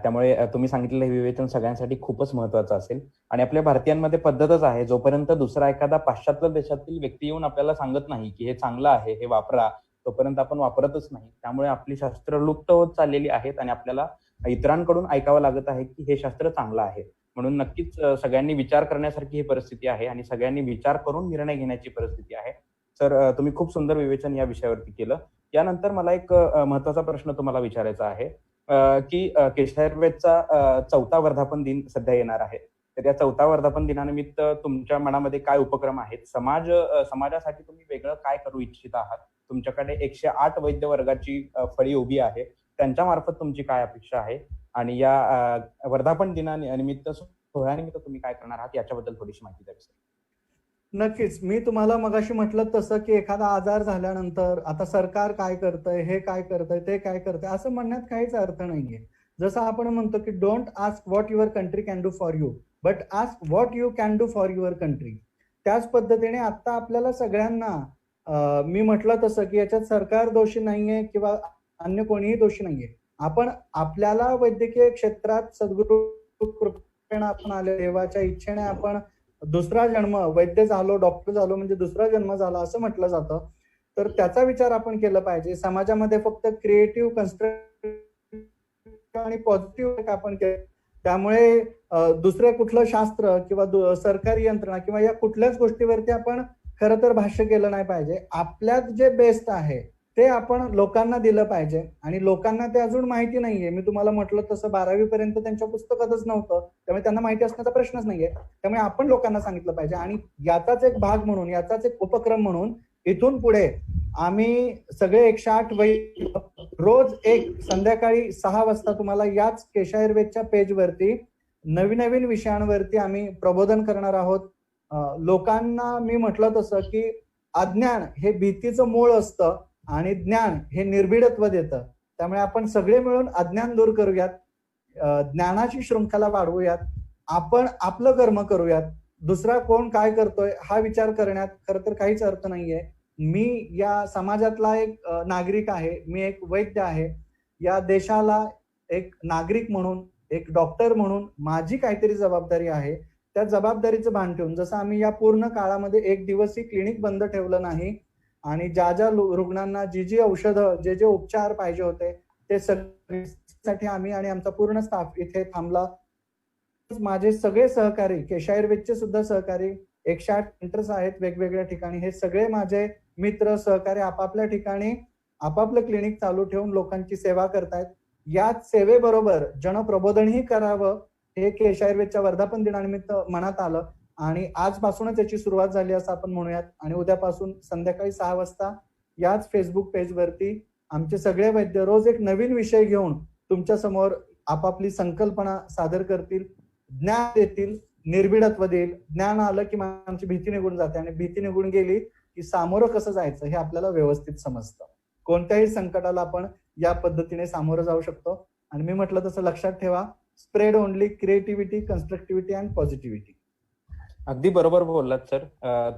त्यामुळे तुम्ही सांगितलेलं हे विवेचन सगळ्यांसाठी खूपच महत्वाचं असेल. आणि आपल्या भारतीयांमध्ये पद्धतच आहे, जोपर्यंत दुसरा एखादा पाश्चात्य देशातील व्यक्ती येऊन आपल्याला सांगत नाही की हे चांगलं आहे, हे वापरा, तोपर्यंत आपण वापरतच नाही. त्यामुळे आपली शास्त्र लुप्त होत चाललेली आहेत आणि आपल्याला इतरांकडून ऐकावं लागत आहे की हे शास्त्र चांगलं आहे. म्हणून नक्कीच सगळ्यांनी विचार करण्यासारखी ही परिस्थिती आहे आणि सगळ्यांनी विचार करून निर्णय घेण्याची परिस्थिती आहे. सर, तुम्ही खूप सुंदर विवेचन या विषयावरती केलं. यानंतर मला एक महत्वाचा प्रश्न तुम्हाला विचारायचा आहे की केश आयुर्वेदचा 4था वर्धापन दिन सध्या येणार आहे. तर या 4था वर्धापन दिनानिमित्त तुमच्या मनामध्ये काय उपक्रम आहेत? समाजासाठी तुम्ही वेगळं काय करू इच्छित आहात? तुमच्याकडे 108 वैद्य वर्गाची फळी उभी आहे, त्यांच्या मार्फत तुमची काय अपेक्षा आहे? आणि या वर्धापन दिनानिमित्त, सोहळ्यानिमित्त तुम्ही काय करणार आहात याच्याबद्दल थोडीशी माहिती द्यावी सर. नक्कीच. मी तुम्हाला मगाशी म्हटलं तसं की एखादा आजार झाल्यानंतर आता सरकार काय करतंय, हे काय करतंय, ते काय करतंय, असं म्हणण्यात काहीच अर्थ नाहीये. जसं आपण म्हणतो की don't ask what your country can do for you, but ask what you can do for your country. त्याच पद्धतीने आता आपल्याला सगळ्यांना मी म्हटलं तसं की याच्यात सरकार दोषी नाहीये किंवा अन्य कोणीही दोषी नाहीये. आपण आपल्याला वैद्यकीय क्षेत्रात सद्गुरू कृपेने आपण आले, देवाच्या इच्छेने आपण दुसरा जन्म वैद्य झालो, डॉक्टर झालो म्हणजे दुसरा जन्म झाला असं म्हटलं जातं. तर त्याचा विचार आपण केला पाहिजे. समाजामध्ये फक्त क्रिएटिव्ह, कन्स्ट्रक्टिव्ह आणि पॉझिटिव्ह आपण केलं, त्यामुळे दुसरे कुठलं शास्त्र किंवा सरकारी यंत्रणा किंवा या कुठल्याच गोष्टीवरती आपण खरं तर भाष्य केलं नाही पाहिजे. आपल्यात जे बेस्ट आहे ते आपण लोकांना दिलं पाहिजे आणि लोकांना ते अजून माहिती नाहीये. मी तुम्हाला म्हटलं तसं 12वी पर्यंत त्यांच्या पुस्तकातच नव्हतं, त्यामुळे त्यांना माहिती असण्याचा प्रश्नच नाहीये. त्यामुळे आपण लोकांना सांगितलं पाहिजे आणि याचाच एक भाग म्हणून, याचाच एक उपक्रम म्हणून इथून पुढे आम्ही सगळे 108 वैद्य रोज एक संध्याकाळी 6 वाजता तुम्हाला याच केश आयुर्वेदच्या पेजवरती नवीन नवीन विषयांवरती आम्ही प्रबोधन करणार आहोत. लोकांना मी म्हटलं तसं की अज्ञान हे भीतीचं मूळ असतं आणि ज्ञान हे निर्भीडत्व देतं. त्यामुळे आपण सगळे मिळून अज्ञान दूर करूयात, ज्ञानाची शृंखला वाढवूयात, आपण आपलं कर्म करूयात. दुसरा कोण काय करतोय हा विचार करण्यात खरं तर काहीच अर्थ नाहीये. मी या समाजातला एक नागरिक आहे, मी एक वैद्य आहे. या देशाला एक नागरिक म्हणून, एक डॉक्टर म्हणून माझी काहीतरी जबाबदारी आहे. त्या जबाबदारीचं भान ठेवून, जसं आम्ही या पूर्ण काळामध्ये एक दिवसही क्लिनिक बंद ठेवलं नाही आणि ज्या ज्या रुग्णांना जी औषधं, जे उपचार पाहिजे होते ते सगळ्यासाठी आम्ही आणि आमचा पूर्ण स्टाफ इथे थांबला. माझे सगळे सहकारी, केश आयुर्वेदचे सुद्धा सहकारी, 108 सेंटर्स आहेत वेगवेगळ्या ठिकाणी, हे सगळे माझे मित्र सहकारी आपापल्या ठिकाणी आपापलं क्लिनिक चालू ठेवून लोकांची सेवा करतायत. याच सेवेबरोबर जनप्रबोधनही करावं हे केश आयुर्वेदच्या वर्धापन दिनानिमित्त मनात आलं आणि आजपासूनच याची सुरुवात झाली असं आपण म्हणूयात. आणि उद्यापासून संध्याकाळी 6 वाजता याच फेसबुक पेजवरती आमचे सगळे वैद्य रोज एक नवीन विषय घेऊन तुमच्या समोर आपापली संकल्पना सादर करतील, ज्ञान देतील, निर्भीडत्व देईल. ज्ञान आलं की आमची भीती निघून जाते आणि भीती निघून गेली की सामोरं कसं जायचं हे आपल्याला व्यवस्थित समजतं. कोणत्याही संकटाला आपण या पद्धतीने सामोरं जाऊ शकतो. आणि मी म्हटलं तसं लक्षात ठेवा, spread only creativity, constructivity and positivity. अगदी बरोबर बोललात सर.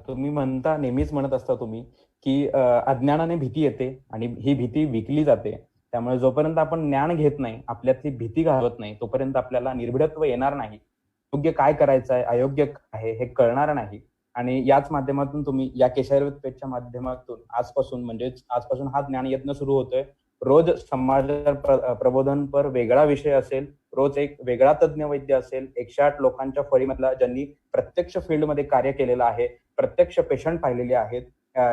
तुम्ही म्हणता, नेहमीच म्हणत असता तुम्ही की अज्ञानाने भीती येते आणि ही भीती विकली जाते. त्यामुळे जोपर्यंत आपण ज्ञान घेत नाही, आपल्यातली भीती घालवत नाही, तोपर्यंत आपल्याला निर्भीडत्व येणार नाही. योग्य काय करायचं आहे, अयोग्य आहे हे कळणार नाही. आणि याच माध्यमातून तुम्ही या केश आयुर्वेद पेजच्या माध्यमातून आजपासून हा ज्ञान यत्न सुरू होतोय. रोज समाज प्रबोधन पर वेगळा विषय असेल, रोज एक वेगळा तज्ज्ञ वैद्य असेल, 108 लोकांच्या फळीमधला ज्यांनी प्रत्यक्ष फील्डमध्ये कार्य केलेलं आहे, प्रत्यक्ष पेशंट पाहिलेले आहेत,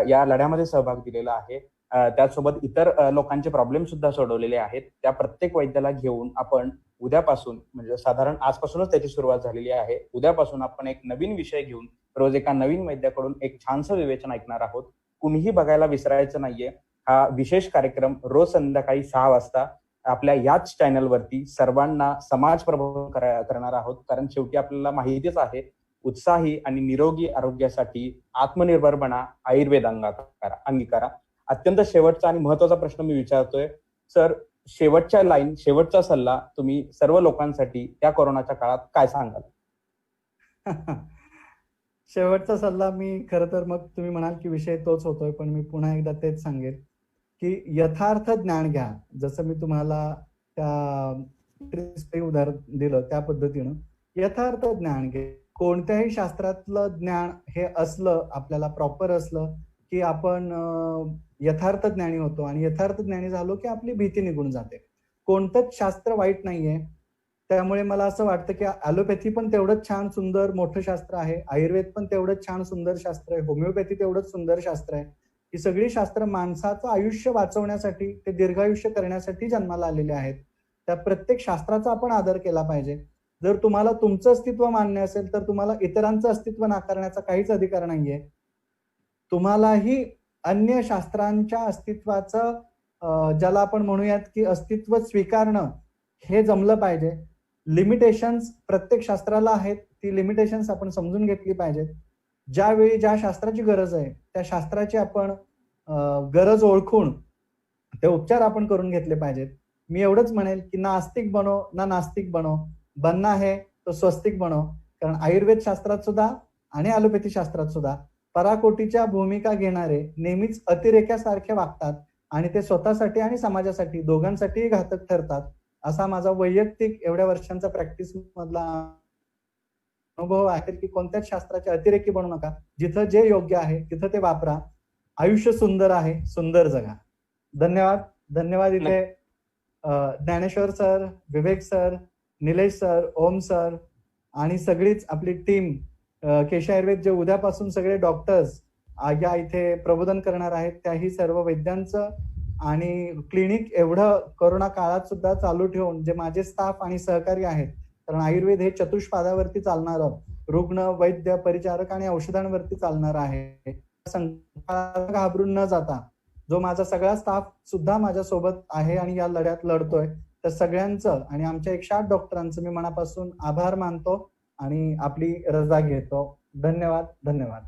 या लढ्यामध्ये सहभाग दिलेला आहे, त्याचसोबत इतर लोकांचे प्रॉब्लेम सुद्धा सोडवलेले आहेत. त्या प्रत्येक वैद्याला घेऊन आपण उद्यापासून, म्हणजे साधारण आजपासूनच त्याची सुरुवात झालेली आहे, उद्यापासून आपण एक नवीन विषय घेऊन रोज एका नवीन वैद्याकडून एक छानसं विवेचन ऐकणार आहोत. कुणीही बघायला विसरायचं नाहीये. हा विशेष कार्यक्रम रोज संध्याकाळी 6 वाजता आपल्या याच चॅनलवरती सर्वांना समाज प्रबोधन करणार आहोत. कारण शेवटी आपल्याला माहितीच आहे उत्साही आणि निरोगी आरोग्यासाठी आत्मनिर्भर बना, आयुर्वेद अंगीकारा. अत्यंत शेवटचा आणि महत्वाचा प्रश्न मी विचारतोय सर, शेवटचा सल्ला तुम्ही सर्व लोकांसाठी त्या कोरोनाच्या काळात काय सांगाल? शेवटचा सल्ला मी खरं तर, मग तुम्ही म्हणाल की विषय तोच होतोय, पण मी पुन्हा एकदा तेच सांगेन की यथार्थ ज्ञान घ्या. जसं मी तुम्हाला त्या उदाहरण दिलं त्या पद्धतीनं यथार्थ ज्ञान घे. कोणत्याही शास्त्रातलं ज्ञान हे असलं, आपल्याला प्रॉपर असलं की आपण यथार्थ ज्ञानी होतो, आणि यथार्थ ज्ञानी झालो की आपली भीती निघून जाते. कोणतंच शास्त्र वाईट नाहीये. त्यामुळे मला असं वाटतं की ॲलोपॅथी पण तेवढंच छान सुंदर मोठं शास्त्र आहे, आयुर्वेद पण तेवढंच छान सुंदर शास्त्र आहे, होमिओपॅथी तेवढंच सुंदर शास्त्र आहे. ही सगळी शास्त्र माणसाचं आयुष्य वाचवण्यासाठी, ते दीर्घायुष्य करण्यासाठी जन्माला आलेले आहेत. त्या प्रत्येक शास्त्राचा आपण आदर केला पाहिजे. जर तुम्हाला तुमचं अस्तित्व मान्य असेल तर तुम्हाला इतरांचं अस्तित्व नाकारण्याचा काहीच अधिकार नाहीये. तुम्हालाही अन्य शास्त्रांच्या अस्तित्वाचं ज्याला आपण म्हणूयात की अस्तित्व स्वीकारणं हे जमलं पाहिजे. लिमिटेशन्स प्रत्येक शास्त्राला आहेत, ती लिमिटेशन्स आपण समजून घेतली पाहिजेत. ज्यावेळी ज्या शास्त्राची गरज आहे त्या शास्त्राची आपण गरज ओळखून ते उपचार आपण करून घेतले पाहिजेत. मी एवढंच म्हणेल की ना आस्तिक बनो ना नास्तिक बनो, बनना है तो स्वस्तिक बनो. कारण आयुर्वेद शास्त्रात सुद्धा आणि ॲलोपॅथी शास्त्रात सुद्धा पराकोटीच्या भूमिका घेणारे नेहमीच अतिरेक्यासारखे वागतात, आणि ते स्वतःसाठी आणि समाजासाठी दोघांसाठीही घातक ठरतात. असा माझा वैयक्तिक एवढ्या वर्षांचा प्रॅक्टिस मधला अनुभव आहे की कोणत्याच शास्त्राचे अतिरेकी बनू नका. जिथं जे योग्य आहे तिथं ते वापरा. आयुष्य सुंदर आहे, सुंदर जगा. धन्यवाद. धन्यवाद. इथे ज्ञानेश्वर सर, विवेक सर, निलेश सर, ओम सर आणि सगळीच आपली टीम केशी आयुर्वेद, जे उद्यापासून सगळे डॉक्टर्स या इथे प्रबोधन करणार आहेत, त्याही सर्व वैद्यांचं आणि क्लिनिक एवढं कोरोना काळात सुद्धा चालू ठेवून जे माझे स्टाफ आणि सहकारी आहेत, कारण आयुर्वेद हे चतुष्पादावरती चालणारं, रुग्ण, वैद्य, परिचारक आणि औषधांवरती चालणार आहे. घाबरून न जाता जो माझा सगळा स्टाफ सुद्धा माझ्या सोबत आहे आणि या लढ्यात लढतोय, तर सगळ्यांचं आणि आमच्या 108 डॉक्टरांचं मी मनापासून आभार मानतो आणि आपली रजा घेतो. धन्यवाद. धन्यवाद.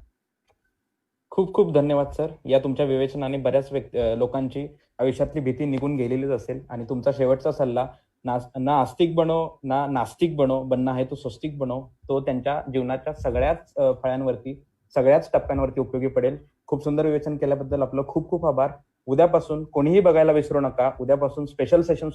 खूप खूप धन्यवाद सर. या तुमच्या विवेचनाने बऱ्याच लोकांची आयुष्यातली भीती निघून गेलेलीच असेल. आणि तुमचा शेवटचा सल्ला, ना आस्तिक बनो ना नास्तिक बनो, बनना है तो स्वस्तिक बनो, तो त्यांच्या जीवनाच्या सगळ्याच फळ्यांवरती, सगळ्याच टप्प्यांवरती उपयोगी पडेल. खूप सुंदर विवेचन केल्याबद्दल आपलं खूप खूप आभार. उद्यापासून कोणीही बघायला विसरू नका. उद्यापासून स्पेशल सेशन